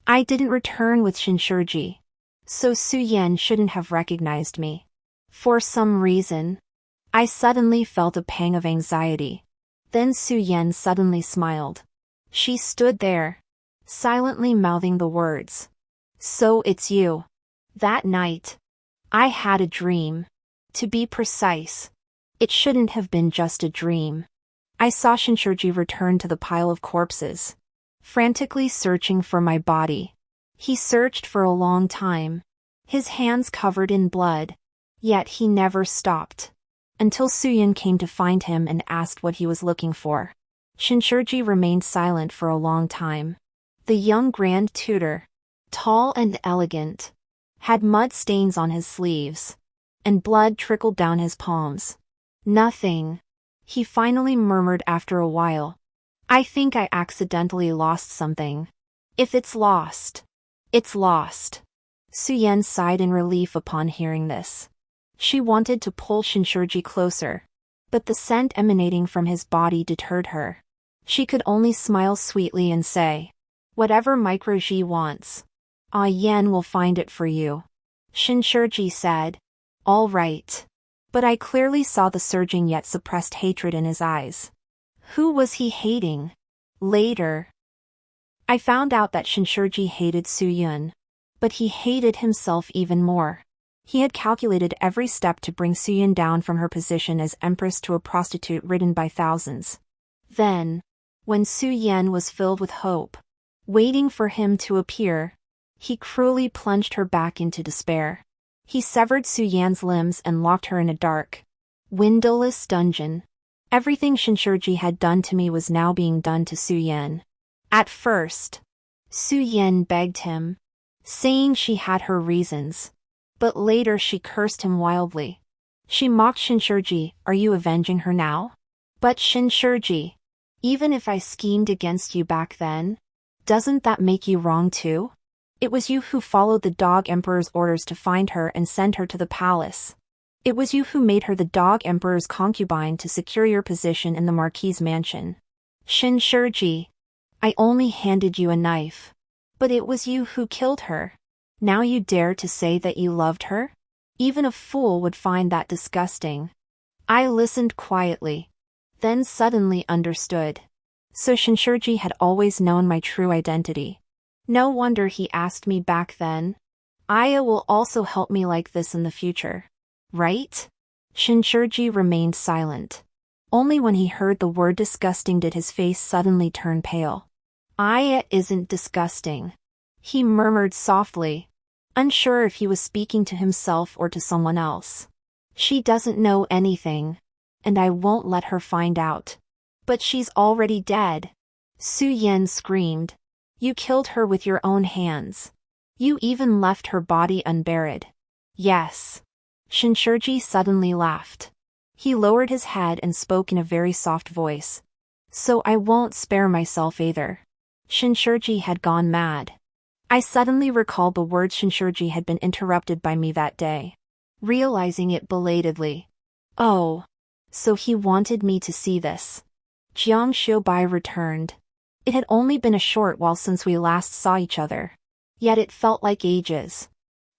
I didn't return with Shinshurji, so Su Yan shouldn't have recognized me. For some reason, I suddenly felt a pang of anxiety. Then Su Yan suddenly smiled. She stood there, silently mouthing the words. So it's you. That night, I had a dream. To be precise, it shouldn't have been just a dream. I saw Shinshurji return to the pile of corpses, frantically searching for my body. He searched for a long time, his hands covered in blood, yet he never stopped. Until Suyin came to find him and asked what he was looking for. Shinshurji remained silent for a long time. The young Grand Tutor, tall and elegant, had mud stains on his sleeves, and blood trickled down his palms. Nothing, he finally murmured after a while. I think I accidentally lost something. If it's lost, it's lost. Suyen sighed in relief upon hearing this. She wanted to pull Shinshurji closer, but the scent emanating from his body deterred her. She could only smile sweetly and say, "Whatever Micro-Ji wants, Ah Yan will find it for you." Shinshurji said, "All right." But I clearly saw the surging yet suppressed hatred in his eyes. Who was he hating? Later, I found out that Shinshurji hated Su Yun, but he hated himself even more. He had calculated every step to bring Su Yun down from her position as empress to a prostitute ridden by thousands. Then, when Su Yan was filled with hope, waiting for him to appear, he cruelly plunged her back into despair. He severed Su Yan's limbs and locked her in a dark, windowless dungeon. Everything Shinshurji had done to me was now being done to Su Yan. At first, Su Yan begged him, saying she had her reasons. But later she cursed him wildly. She mocked Shinshurji, "Are you avenging her now?" But Shinshurji, even if I schemed against you back then, doesn't that make you wrong too? It was you who followed the Dog Emperor's orders to find her and send her to the palace. It was you who made her the Dog Emperor's concubine to secure your position in the Marquis's mansion. Shinshurji, I only handed you a knife. But it was you who killed her. Now you dare to say that you loved her? Even a fool would find that disgusting. I listened quietly, then suddenly understood. So Shinshurji had always known my true identity. No wonder he asked me back then. Aya will also help me like this in the future, right? Shinshurji remained silent. Only when he heard the word disgusting did his face suddenly turn pale. Aya isn't disgusting, he murmured softly, unsure if he was speaking to himself or to someone else. She doesn't know anything, and I won't let her find out. But she's already dead. Su Yan screamed. You killed her with your own hands. You even left her body unburied. Yes. Shinshurji suddenly laughed. He lowered his head and spoke in a very soft voice. So I won't spare myself either. Shinshurji had gone mad. I suddenly recalled the words Shinshurji had been interrupted by me that day, realizing it belatedly. Oh. So he wanted me to see this. Jiang Xiubai returned. It had only been a short while since we last saw each other. Yet it felt like ages.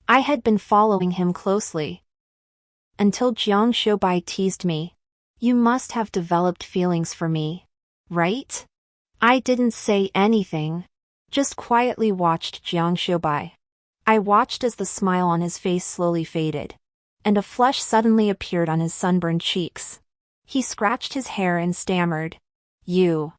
I had been following him closely. Until Jiang Xiubai teased me. You must have developed feelings for me, right? I didn't say anything. Just quietly watched Jiang Xiubai. I watched as the smile on his face slowly faded, and a flush suddenly appeared on his sunburned cheeks. He scratched his hair and stammered. You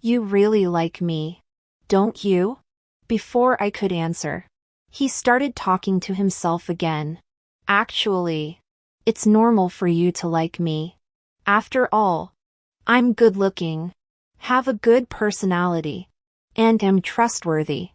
really like me, don't you? Before I could answer, he started talking to himself again. Actually, it's normal for you to like me. After all, I'm good-looking, have a good personality, and am trustworthy.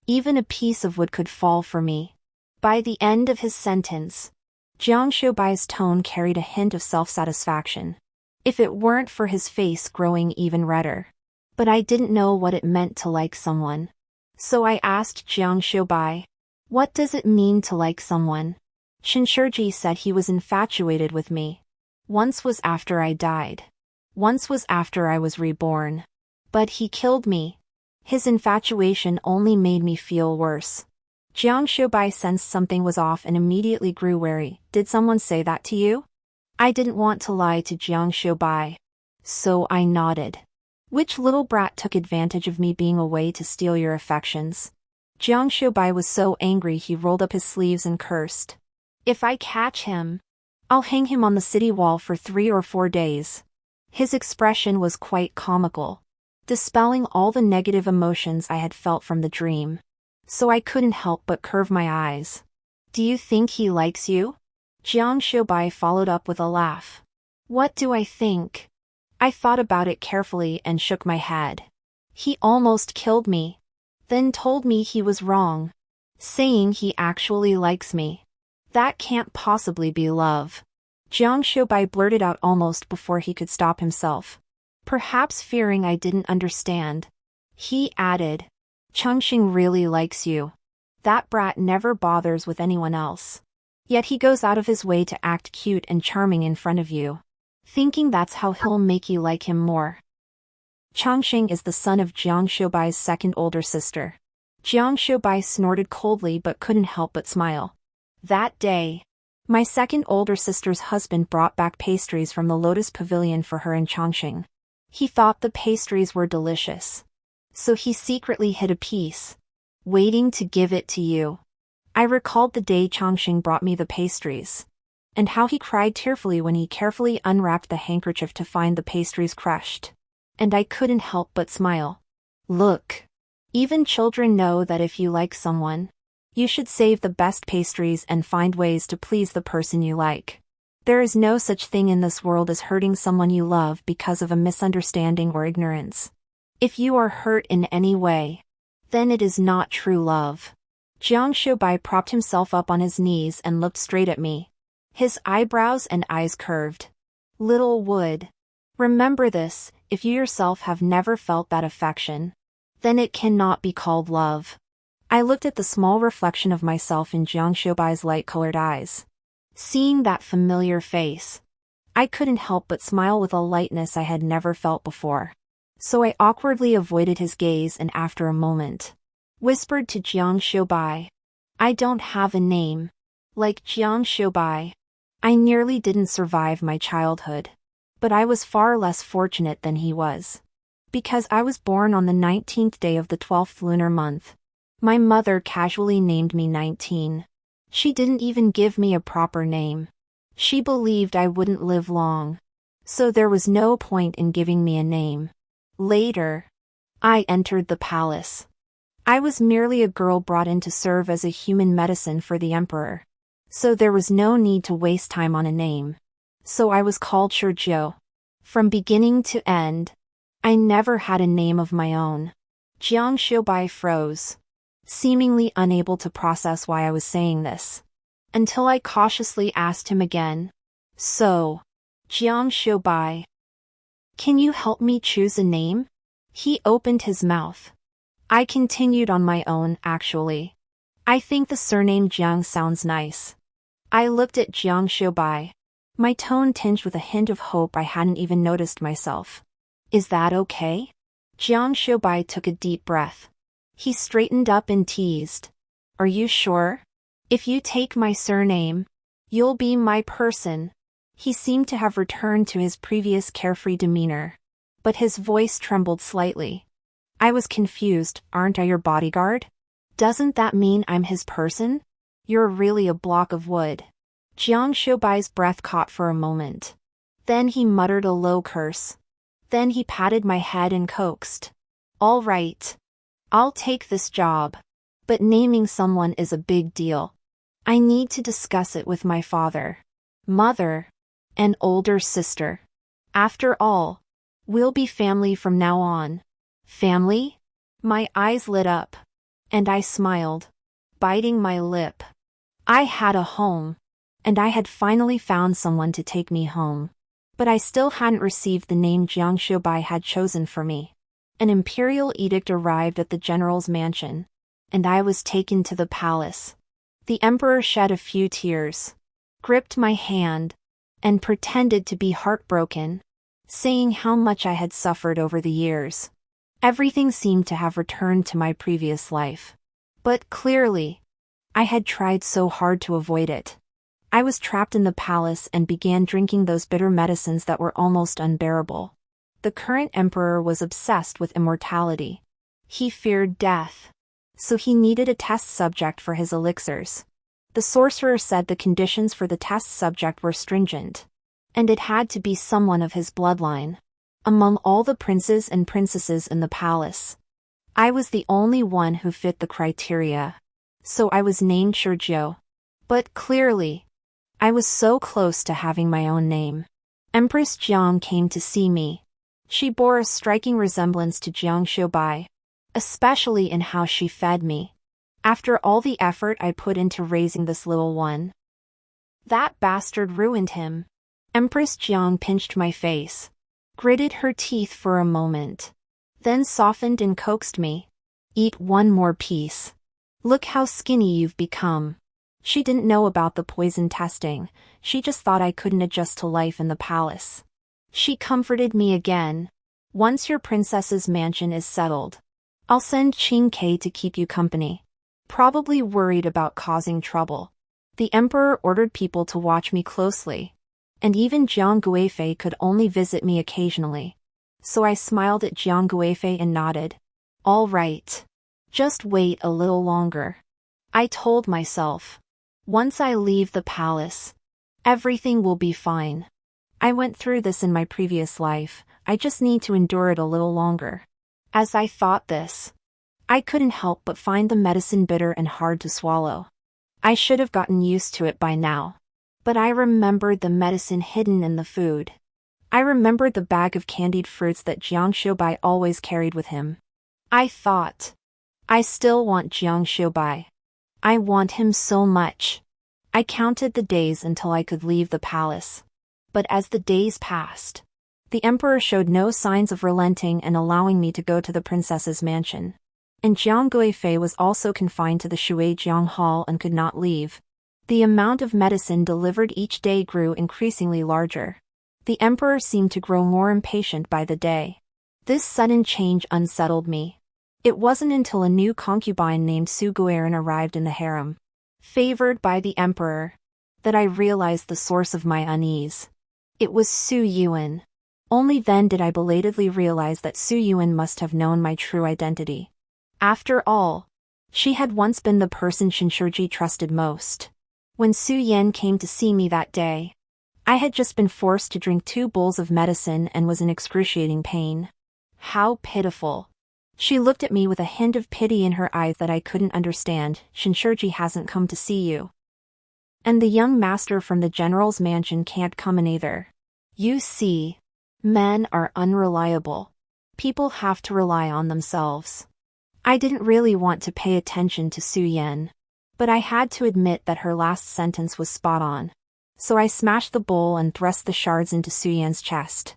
Even a piece of wood could fall for me. By the end of his sentence, Jiang Xiubai's tone carried a hint of self-satisfaction, if it weren't for his face growing even redder. But I didn't know what it meant to like someone. So I asked Jiang Xiubai, what does it mean to like someone? Shinshurji said he was infatuated with me. Once was after I died. Once was after I was reborn. But he killed me. His infatuation only made me feel worse. Jiang Xiubai sensed something was off and immediately grew wary. Did someone say that to you? I didn't want to lie to Jiang Xiubai. So I nodded. Which little brat took advantage of me being away to steal your affections? Jiang Xiubai was so angry he rolled up his sleeves and cursed. If I catch him, I'll hang him on the city wall for 3 or 4 days. His expression was quite comical, dispelling all the negative emotions I had felt from the dream. So I couldn't help but curve my eyes. Do you think he likes you? Jiang Xiubai followed up with a laugh. What do I think? I thought about it carefully and shook my head. He almost killed me, then told me he was wrong, saying he actually likes me. That can't possibly be love. Jiang Xiubai blurted out almost before he could stop himself. Perhaps fearing I didn't understand. He added, Chengxing really likes you. That brat never bothers with anyone else. Yet he goes out of his way to act cute and charming in front of you, thinking that's how he'll make you like him more. Chengxing is the son of Jiang Xiubai's second older sister. Jiang Xiubai snorted coldly but couldn't help but smile. That day, my second older sister's husband brought back pastries from the Lotus Pavilion for her in Chongqing. He thought the pastries were delicious, so he secretly hid a piece, waiting to give it to you. I recalled the day Chongqing brought me the pastries, and how he cried tearfully when he carefully unwrapped the handkerchief to find the pastries crushed. And I couldn't help but smile. Look, even children know that if you like someone, you should save the best pastries and find ways to please the person you like. There is no such thing in this world as hurting someone you love because of a misunderstanding or ignorance. If you are hurt in any way, then it is not true love. Jiang Xiubai propped himself up on his knees and looked straight at me. His eyebrows and eyes curved. Little Wood, remember this, if you yourself have never felt that affection, then it cannot be called love. I looked at the small reflection of myself in Jiang Xiubai's light-colored eyes. Seeing that familiar face, I couldn't help but smile with a lightness I had never felt before. So I awkwardly avoided his gaze and after a moment, whispered to Jiang Xiubai, I don't have a name. Like Jiang Xiubai, I nearly didn't survive my childhood. But I was far less fortunate than he was. Because I was born on the 19th day of the 12th lunar month. My mother casually named me 19. She didn't even give me a proper name. She believed I wouldn't live long. So there was no point in giving me a name. Later, I entered the palace. I was merely a girl brought in to serve as a human medicine for the emperor. So there was no need to waste time on a name. So I was called Shurjiu. From beginning to end, I never had a name of my own. Jiang Xiubai froze, seemingly unable to process why I was saying this, until I cautiously asked him again. So, Jiang Xiubai, can you help me choose a name? He opened his mouth. I continued on my own, actually. I think the surname Jiang sounds nice. I looked at Jiang Xiubai, my tone tinged with a hint of hope I hadn't even noticed myself. Is that okay? Jiang Xiubai took a deep breath. He straightened up and teased. Are you sure? If you take my surname, you'll be my person. He seemed to have returned to his previous carefree demeanor, but his voice trembled slightly. I was confused. Aren't I your bodyguard? Doesn't that mean I'm his person? You're really a block of wood. Jiang Xiubai's breath caught for a moment. Then he muttered a low curse. Then he patted my head and coaxed. All right. I'll take this job. But naming someone is a big deal. I need to discuss it with my father, mother, and older sister. After all, we'll be family from now on. Family? My eyes lit up, and I smiled, biting my lip. I had a home, and I had finally found someone to take me home. But I still hadn't received the name Jiang Xiubai had chosen for me. An imperial edict arrived at the general's mansion, and I was taken to the palace. The emperor shed a few tears, gripped my hand, and pretended to be heartbroken, saying how much I had suffered over the years. Everything seemed to have returned to my previous life. But clearly, I had tried so hard to avoid it. I was trapped in the palace and began drinking those bitter medicines that were almost unbearable. The current emperor was obsessed with immortality. He feared death. So he needed a test subject for his elixirs. The sorcerer said the conditions for the test subject were stringent. And it had to be someone of his bloodline. Among all the princes and princesses in the palace, I was the only one who fit the criteria. So I was named Sergio. But clearly, I was so close to having my own name. Empress Jiang came to see me. She bore a striking resemblance to Jiang Xiaobai, especially in how she fed me. After all the effort I put into raising this little one. That bastard ruined him. Empress Jiang pinched my face, gritted her teeth for a moment, then softened and coaxed me. Eat one more piece. Look how skinny you've become. She didn't know about the poison testing, she just thought I couldn't adjust to life in the palace. She comforted me again. Once your princess's mansion is settled, I'll send Qing Ke to keep you company. Probably worried about causing trouble. The emperor ordered people to watch me closely. And even Jiang Guifei could only visit me occasionally. So I smiled at Jiang Guifei and nodded. All right. Just wait a little longer. I told myself. Once I leave the palace, everything will be fine. I went through this in my previous life, I just need to endure it a little longer. As I thought this, I couldn't help but find the medicine bitter and hard to swallow. I should have gotten used to it by now. But I remembered the medicine hidden in the food. I remembered the bag of candied fruits that Jiang Xiaobai always carried with him. I thought, I still want Jiang Xiaobai. I want him so much. I counted the days until I could leave the palace. But as the days passed, the emperor showed no signs of relenting and allowing me to go to the princess's mansion. And Jiang Guifei was also confined to the Shuijiang Hall and could not leave. The amount of medicine delivered each day grew increasingly larger. The emperor seemed to grow more impatient by the day. This sudden change unsettled me. It wasn't until a new concubine named Su Guiran arrived in the harem, favored by the emperor, that I realized the source of my unease. It was Su Yuan. Only then did I belatedly realize that Su Yuan must have known my true identity. After all, she had once been the person Shinshurji trusted most. When Su Yan came to see me that day, I had just been forced to drink 2 bowls of medicine and was in excruciating pain. How pitiful. She looked at me with a hint of pity in her eyes that I couldn't understand. Shinshurji hasn't come to see you. And the young master from the general's mansion can't come in either. You see, men are unreliable. People have to rely on themselves. I didn't really want to pay attention to Su Yan, but I had to admit that her last sentence was spot on. So I smashed the bowl and thrust the shards into Su Yan's chest.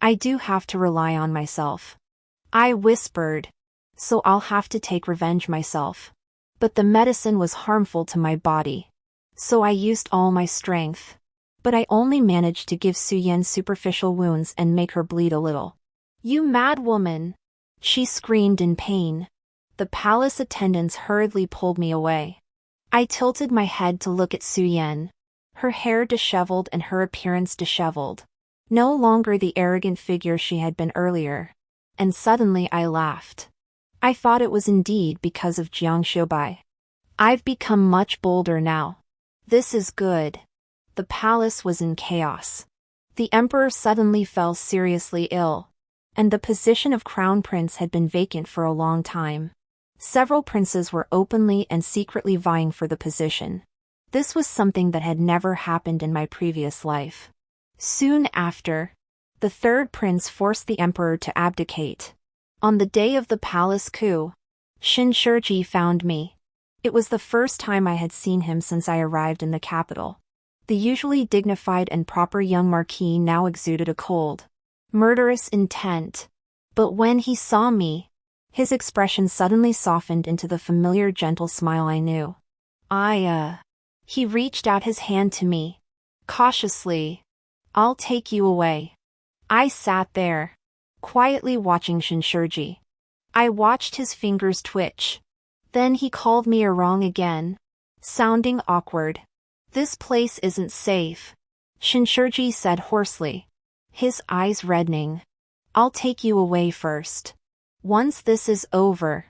I do have to rely on myself. I whispered. So I'll have to take revenge myself. But the medicine was harmful to my body. So I used all my strength. But I only managed to give Su Yan superficial wounds and make her bleed a little. You mad woman! She screamed in pain. The palace attendants hurriedly pulled me away. I tilted my head to look at Su Yan. Her hair disheveled and her appearance disheveled. No longer the arrogant figure she had been earlier. And suddenly I laughed. I thought it was indeed because of Jiang Xiaobai. I've become much bolder now. This is good. The palace was in chaos. The emperor suddenly fell seriously ill. And the position of crown prince had been vacant for a long time. Several princes were openly and secretly vying for the position. This was something that had never happened in my previous life. Soon after, the 3rd prince forced the emperor to abdicate. On the day of the palace coup, Shinshurji found me. It was the first time I had seen him since I arrived in the capital. The usually dignified and proper young marquis now exuded a cold, murderous intent. But when he saw me, his expression suddenly softened into the familiar gentle smile I knew. He reached out his hand to me. Cautiously. I'll take you away. I sat there, quietly watching Shinshurji. I watched his fingers twitch. Then he called me Arong again, sounding awkward. This place isn't safe, Shinshurji said hoarsely, his eyes reddening. I'll take you away first. Once this is over,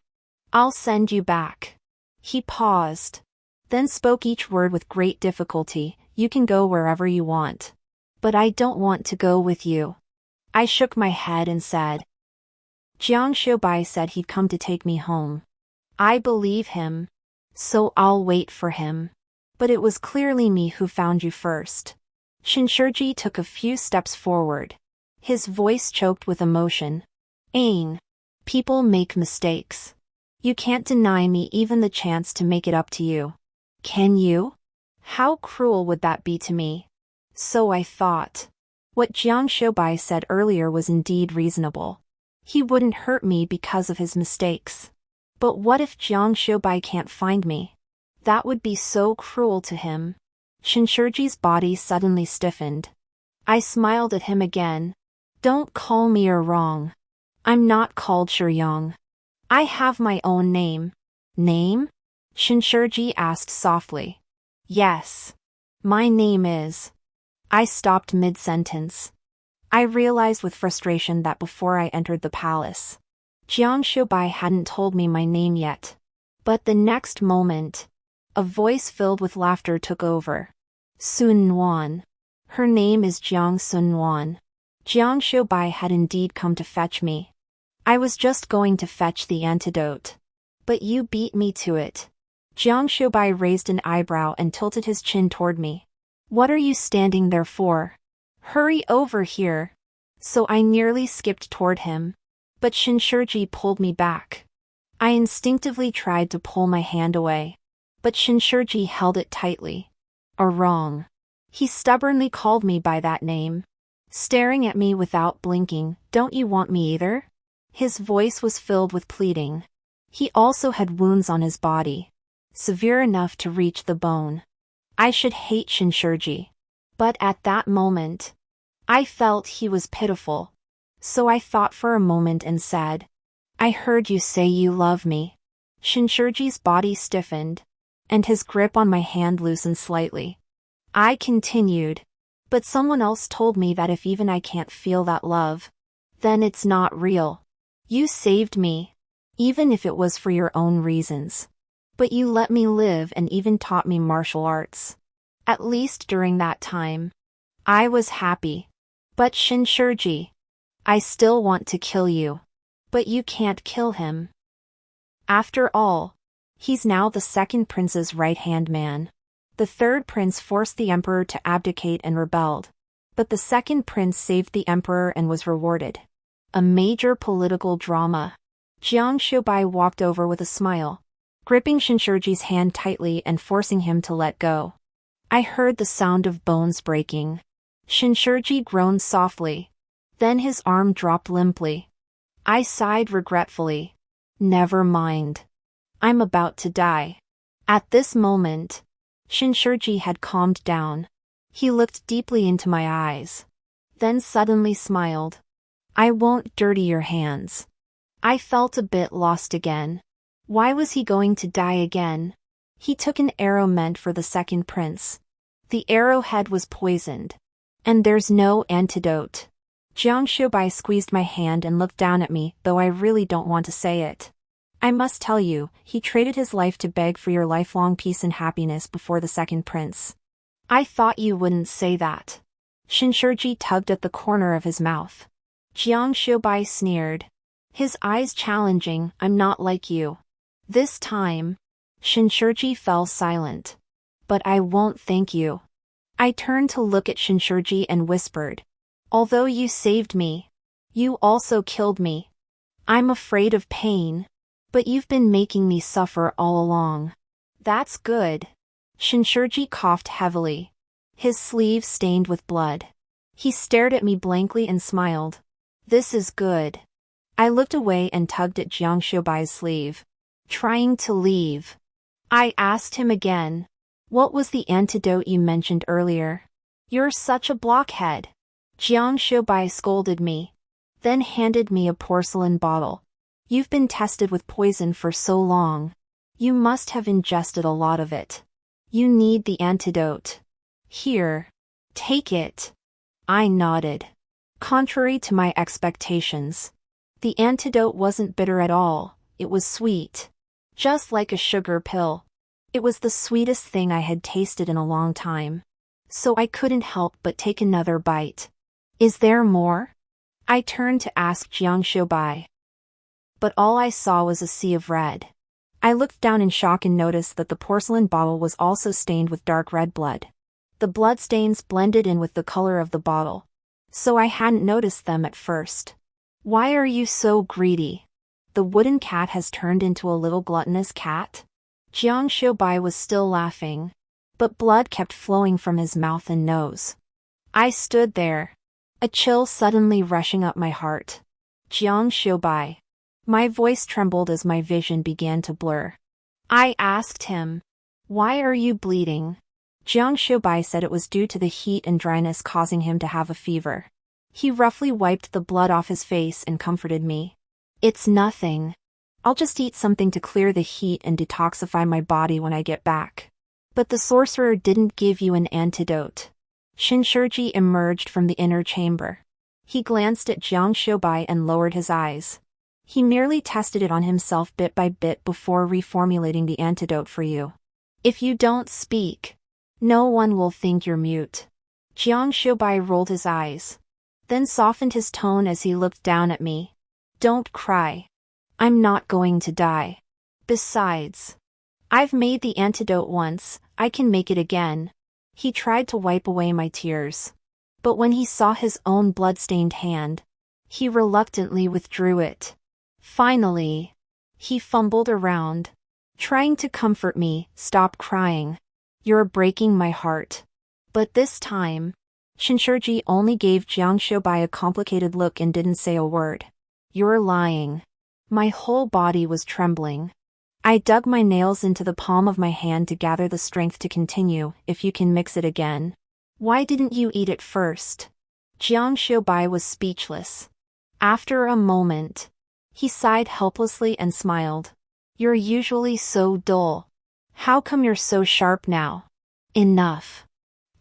I'll send you back. He paused, then spoke each word with great difficulty. You can go wherever you want. But I don't want to go with you. I shook my head and said. Jiang Xiubai said he'd come to take me home. I believe him. So I'll wait for him. But it was clearly me who found you first. Shinshurji took a few steps forward. His voice choked with emotion. Ain. People make mistakes. You can't deny me even the chance to make it up to you. Can you? How cruel would that be to me? So I thought. What Jiang Xiubai said earlier was indeed reasonable. He wouldn't hurt me because of his mistakes. But what if Jiang Xiubai can't find me? That would be so cruel to him. Shinshurji's body suddenly stiffened. I smiled at him again. Don't call me wrong. I'm not called Shuyang. I have my own name. Name? Shinshurji asked softly. Yes. My name is. I stopped mid-sentence. I realized with frustration that before I entered the palace, Jiang Xiubai hadn't told me my name yet. But the next moment, a voice filled with laughter took over. Sunwan. Her name is Jiang Sunwan. Jiang Xiubai had indeed come to fetch me. I was just going to fetch the antidote. But you beat me to it. Jiang Xiubai raised an eyebrow and tilted his chin toward me. What are you standing there for? Hurry over here. So I nearly skipped toward him. But Shinshurji pulled me back. I instinctively tried to pull my hand away. But Shinshurji held it tightly. Wrong. He stubbornly called me by that name. Staring at me without blinking. Don't you want me either? His voice was filled with pleading. He also had wounds on his body, severe enough to reach the bone. I should hate Shinshurji. But at that moment, I felt he was pitiful. So I thought for a moment and said, I heard you say you love me. Shinshurji's body stiffened, and his grip on my hand loosened slightly. I continued, but someone else told me that if even I can't feel that love, then it's not real. You saved me, even if it was for your own reasons. But you let me live and even taught me martial arts. At least during that time, I was happy. But Shinshurji, I still want to kill you. But you can't kill him. After all, he's now the second prince's right-hand man. The third prince forced the emperor to abdicate and rebelled. But the second prince saved the emperor and was rewarded. A major political drama. Jiang Xiubai walked over with a smile, gripping Shinshurji's hand tightly and forcing him to let go. I heard the sound of bones breaking. Shinshurji groaned softly. Then his arm dropped limply. I sighed regretfully. Never mind. I'm about to die. At this moment, Shinshurji had calmed down. He looked deeply into my eyes. Then suddenly smiled. I won't dirty your hands. I felt a bit lost again. Why was he going to die again? He took an arrow meant for the second prince. The arrowhead was poisoned. And there's no antidote. Jiang Xiubai squeezed my hand and looked down at me, though I really don't want to say it. I must tell you, he traded his life to beg for your lifelong peace and happiness before the second prince. I thought you wouldn't say that. Shinshurji tugged at the corner of his mouth. Jiang Xiubai sneered, his eyes challenging. I'm not like you. This time, Shinshurji fell silent. But I won't thank you. I turned to look at Shinshurji and whispered, although you saved me, you also killed me. I'm afraid of pain. But you've been making me suffer all along. That's good. Shinshurji coughed heavily, his sleeve stained with blood. He stared at me blankly and smiled. This is good. I looked away and tugged at Jiang Xiubai's sleeve, trying to leave. I asked him again, what was the antidote you mentioned earlier? You're such a blockhead. Jiang Xiubai scolded me, then handed me a porcelain bottle. You've been tested with poison for so long. You must have ingested a lot of it. You need the antidote. Here. Take it. I nodded. Contrary to my expectations, the antidote wasn't bitter at all, it was sweet. Just like a sugar pill. It was the sweetest thing I had tasted in a long time. So I couldn't help but take another bite. Is there more? I turned to ask Jiang Xiubai. But all I saw was a sea of red. I looked down in shock and noticed that the porcelain bottle was also stained with dark red blood. The bloodstains blended in with the color of the bottle, so I hadn't noticed them at first. Why are you so greedy? The wooden cat has turned into a little gluttonous cat? Jiang Xiubai was still laughing, but blood kept flowing from his mouth and nose. I stood there, a chill suddenly rushing up my heart. Jiang Xiubai. My voice trembled as my vision began to blur. I asked him, "Why are you bleeding?" Jiang Xiubai said it was due to the heat and dryness causing him to have a fever. He roughly wiped the blood off his face and comforted me. It's nothing. I'll just eat something to clear the heat and detoxify my body when I get back. But the sorcerer didn't give you an antidote. Shinshurji emerged from the inner chamber. He glanced at Jiang Xiubai and lowered his eyes. He merely tested it on himself bit by bit before reformulating the antidote for you. If you don't speak, no one will think you're mute. Jiang Xiubai rolled his eyes, then softened his tone as he looked down at me. Don't cry. I'm not going to die. Besides, I've made the antidote once, I can make it again. He tried to wipe away my tears, but when he saw his own blood-stained hand, he reluctantly withdrew it. Finally, he fumbled around, trying to comfort me. Stop crying. You're breaking my heart. But this time, Shinshurji only gave Jiang Xiubai a complicated look and didn't say a word. You're lying. My whole body was trembling. I dug my nails into the palm of my hand to gather the strength to continue. If you can mix it again. Why didn't you eat it first? Jiang Xiubai was speechless. After a moment, he sighed helplessly and smiled. You're usually so dull. How come you're so sharp now? Enough.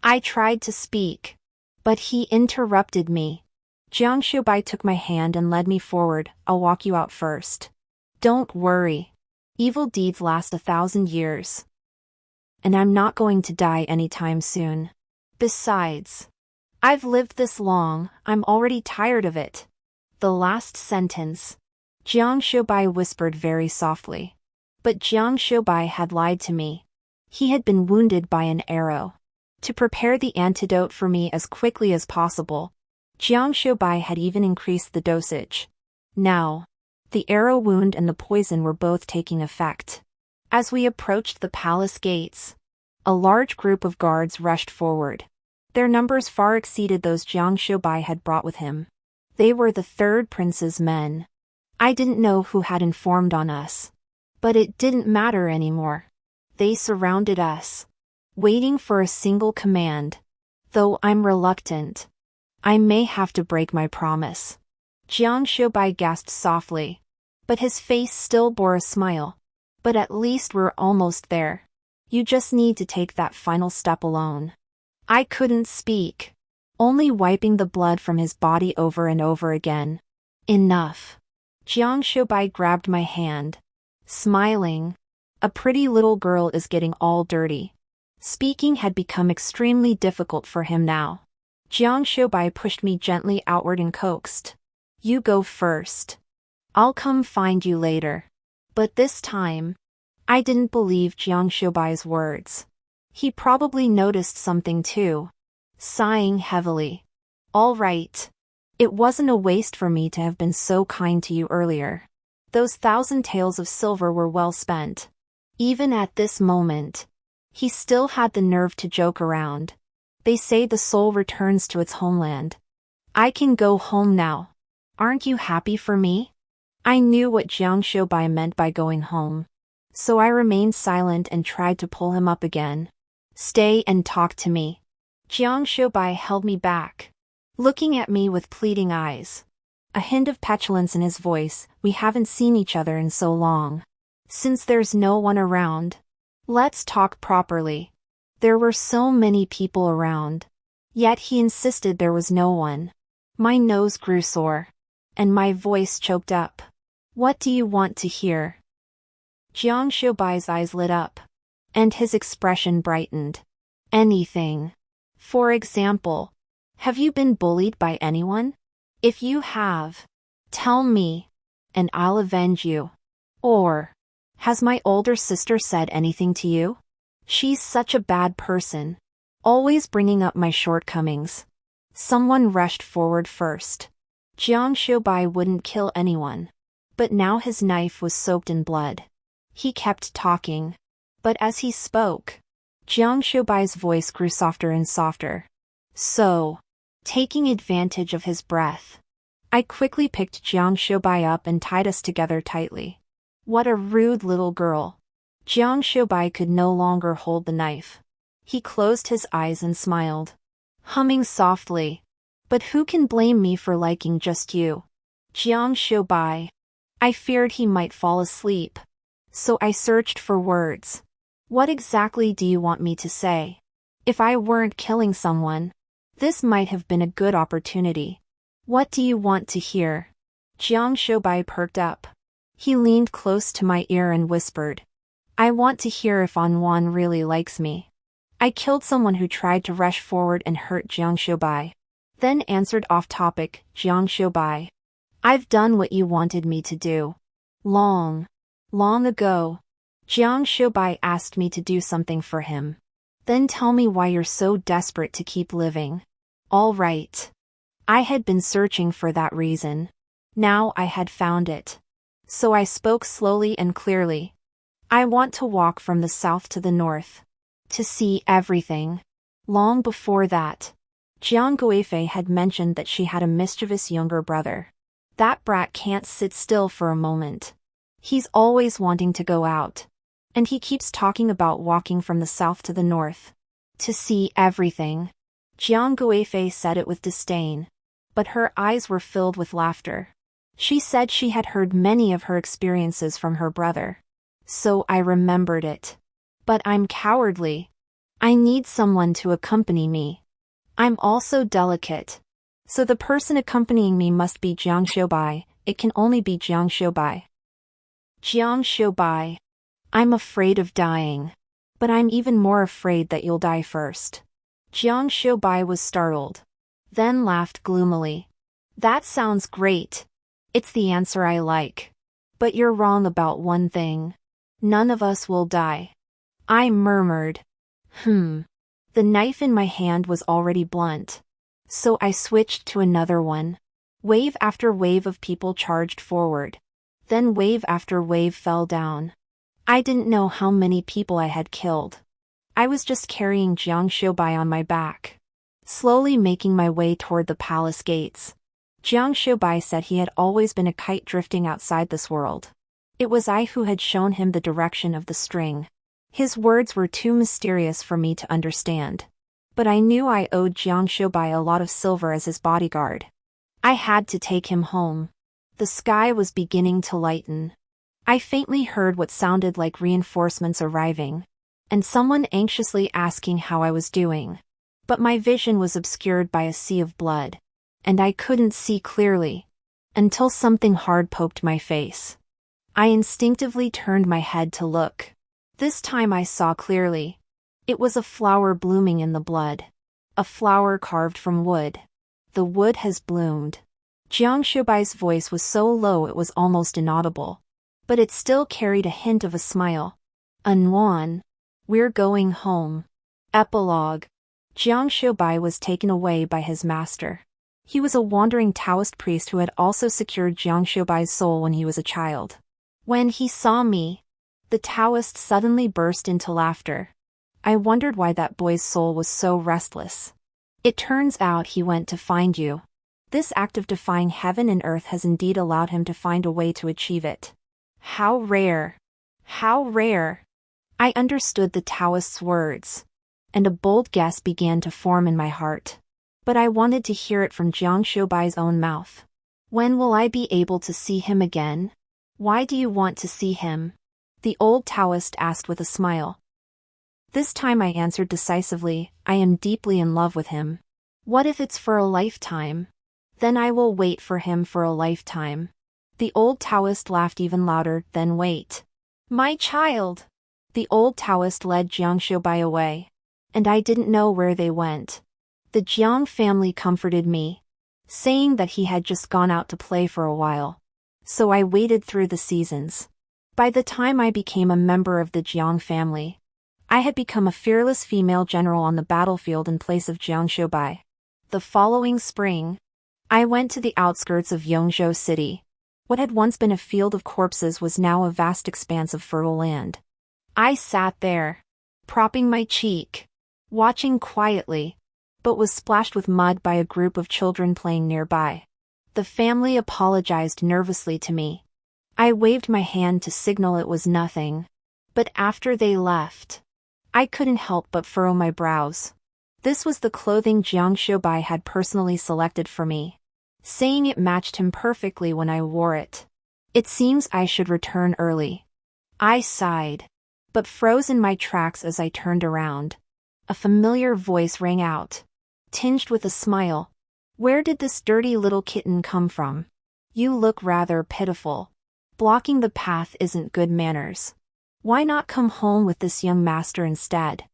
I tried to speak, but he interrupted me. Jiang Xiubai took my hand and led me forward. I'll walk you out first. Don't worry. Evil deeds last 1,000 years. And I'm not going to die anytime soon. Besides, I've lived this long, I'm already tired of it. The last sentence. Jiang Xiubai whispered very softly. But Jiang Xiubai had lied to me. He had been wounded by an arrow. To prepare the antidote for me as quickly as possible, Jiang Xiubai had even increased the dosage. Now, the arrow wound and the poison were both taking effect. As we approached the palace gates, a large group of guards rushed forward. Their numbers far exceeded those Jiang Xiubai had brought with him. They were the third prince's men. I didn't know who had informed on us. But it didn't matter anymore. They surrounded us, waiting for a single command. Though I'm reluctant, I may have to break my promise. Jiang Xiubai gasped softly, but his face still bore a smile. But at least we're almost there. You just need to take that final step alone. I couldn't speak, only wiping the blood from his body over and over again. Enough. Jiang Xiubai grabbed my hand, smiling. A pretty little girl is getting all dirty. Speaking had become extremely difficult for him now. Jiang Xiubai pushed me gently outward and coaxed. You go first. I'll come find you later. But this time, I didn't believe Jiang Xiubai's words. He probably noticed something too. Sighing heavily. All right. It wasn't a waste for me to have been so kind to you earlier. Those 1,000 taels of silver were well spent. Even at this moment, he still had the nerve to joke around. They say the soul returns to its homeland. I can go home now. Aren't you happy for me? I knew what Jiang Xiubai meant by going home. So I remained silent and tried to pull him up again. Stay and talk to me. Jiang Xiubai held me back, looking at me with pleading eyes. A hint of petulance in his voice. We haven't seen each other in so long. Since there's no one around, let's talk properly. There were so many people around. Yet he insisted there was no one. My nose grew sore. And my voice choked up. What do you want to hear? Jiang Xiubai's eyes lit up. And his expression brightened. Anything. For example, have you been bullied by anyone? If you have, tell me, and I'll avenge you. Or, has my older sister said anything to you? She's such a bad person. Always bringing up my shortcomings. Someone rushed forward first. Jiang Xiubai wouldn't kill anyone. But now his knife was soaked in blood. He kept talking. But as he spoke, Jiang Xiubai's voice grew softer and softer. So, taking advantage of his breath, I quickly picked Jiang Xiubai up and tied us together tightly. What a rude little girl. Jiang Xiubai could no longer hold the knife. He closed his eyes and smiled, humming softly. But who can blame me for liking just you? Jiang Xiubai. I feared he might fall asleep. So I searched for words. What exactly do you want me to say? If I weren't killing someone, this might have been a good opportunity. What do you want to hear? Jiang Xiubai perked up. He leaned close to my ear and whispered. I want to hear if Anwan really likes me. I killed someone who tried to rush forward and hurt Jiang Xiubai. Then answered off-topic, Jiang Xiubai. I've done what you wanted me to do. Long ago. Jiang Xiubai asked me to do something for him. Then tell me why you're so desperate to keep living. All right. I had been searching for that reason. Now I had found it. So I spoke slowly and clearly. I want to walk from the south to the north. To see everything. Long before that, Jiang Guifei had mentioned that she had a mischievous younger brother. That brat can't sit still for a moment. He's always wanting to go out. And he keeps talking about walking from the south to the north. To see everything. Jiang Guifei said it with disdain. But her eyes were filled with laughter. She said she had heard many of her experiences from her brother. So I remembered it. But I'm cowardly. I need someone to accompany me. I'm also delicate. So the person accompanying me must be Jiang Xiubai. It can only be Jiang Xiubai. Jiang Xiubai. I'm afraid of dying. But I'm even more afraid that you'll die first. Jiang Xiubai was startled. Then laughed gloomily. That sounds great. It's the answer I like. But you're wrong about one thing. None of us will die. I murmured. The knife in my hand was already blunt. So I switched to another one. Wave after wave of people charged forward. Then wave after wave fell down. I didn't know how many people I had killed. I was just carrying Jiang Xiubai on my back. Slowly making my way toward the palace gates. Jiang Xiubai said he had always been a kite drifting outside this world. It was I who had shown him the direction of the string. His words were too mysterious for me to understand. But I knew I owed Jiang Xiubai a lot of silver as his bodyguard. I had to take him home. The sky was beginning to lighten. I faintly heard what sounded like reinforcements arriving. And someone anxiously asking how I was doing. But my vision was obscured by a sea of blood. And I couldn't see clearly. Until something hard poked my face. I instinctively turned my head to look. This time I saw clearly. It was a flower blooming in the blood. A flower carved from wood. The wood has bloomed. Jiang Xiubai's voice was so low it was almost inaudible. But it still carried a hint of a smile. Anwan. We're going home. Epilogue. Jiang Xiubai was taken away by his master. He was a wandering Taoist priest who had also secured Jiang Xiubai's soul when he was a child. When he saw me, the Taoist suddenly burst into laughter. I wondered why that boy's soul was so restless. It turns out he went to find you. This act of defying heaven and earth has indeed allowed him to find a way to achieve it. How rare! How rare! I understood the Taoist's words. And a bold guess began to form in my heart. But I wanted to hear it from Jiang Xiubai's own mouth. When will I be able to see him again? Why do you want to see him? The old Taoist asked with a smile. This time I answered decisively, I am deeply in love with him. What if it's for a lifetime? Then I will wait for him for a lifetime. The old Taoist laughed even louder, then wait. My child! The old Taoist led Jiang Xiubai away. And I didn't know where they went. The Jiang family comforted me, saying that he had just gone out to play for a while. So I waited through the seasons. By the time I became a member of the Jiang family, I had become a fearless female general on the battlefield in place of Jiang Xiubai. The following spring, I went to the outskirts of Yongzhou City. What had once been a field of corpses was now a vast expanse of fertile land. I sat there, propping my cheek, watching quietly, but was splashed with mud by a group of children playing nearby. The family apologized nervously to me. I waved my hand to signal it was nothing. But after they left, I couldn't help but furrow my brows. This was the clothing Jiang Xiubai had personally selected for me, saying it matched him perfectly when I wore it. It seems I should return early. I sighed, but froze in my tracks as I turned around. A familiar voice rang out, tinged with a smile. Where did this dirty little kitten come from? You look rather pitiful. Blocking the path isn't good manners. Why not come home with this young master instead?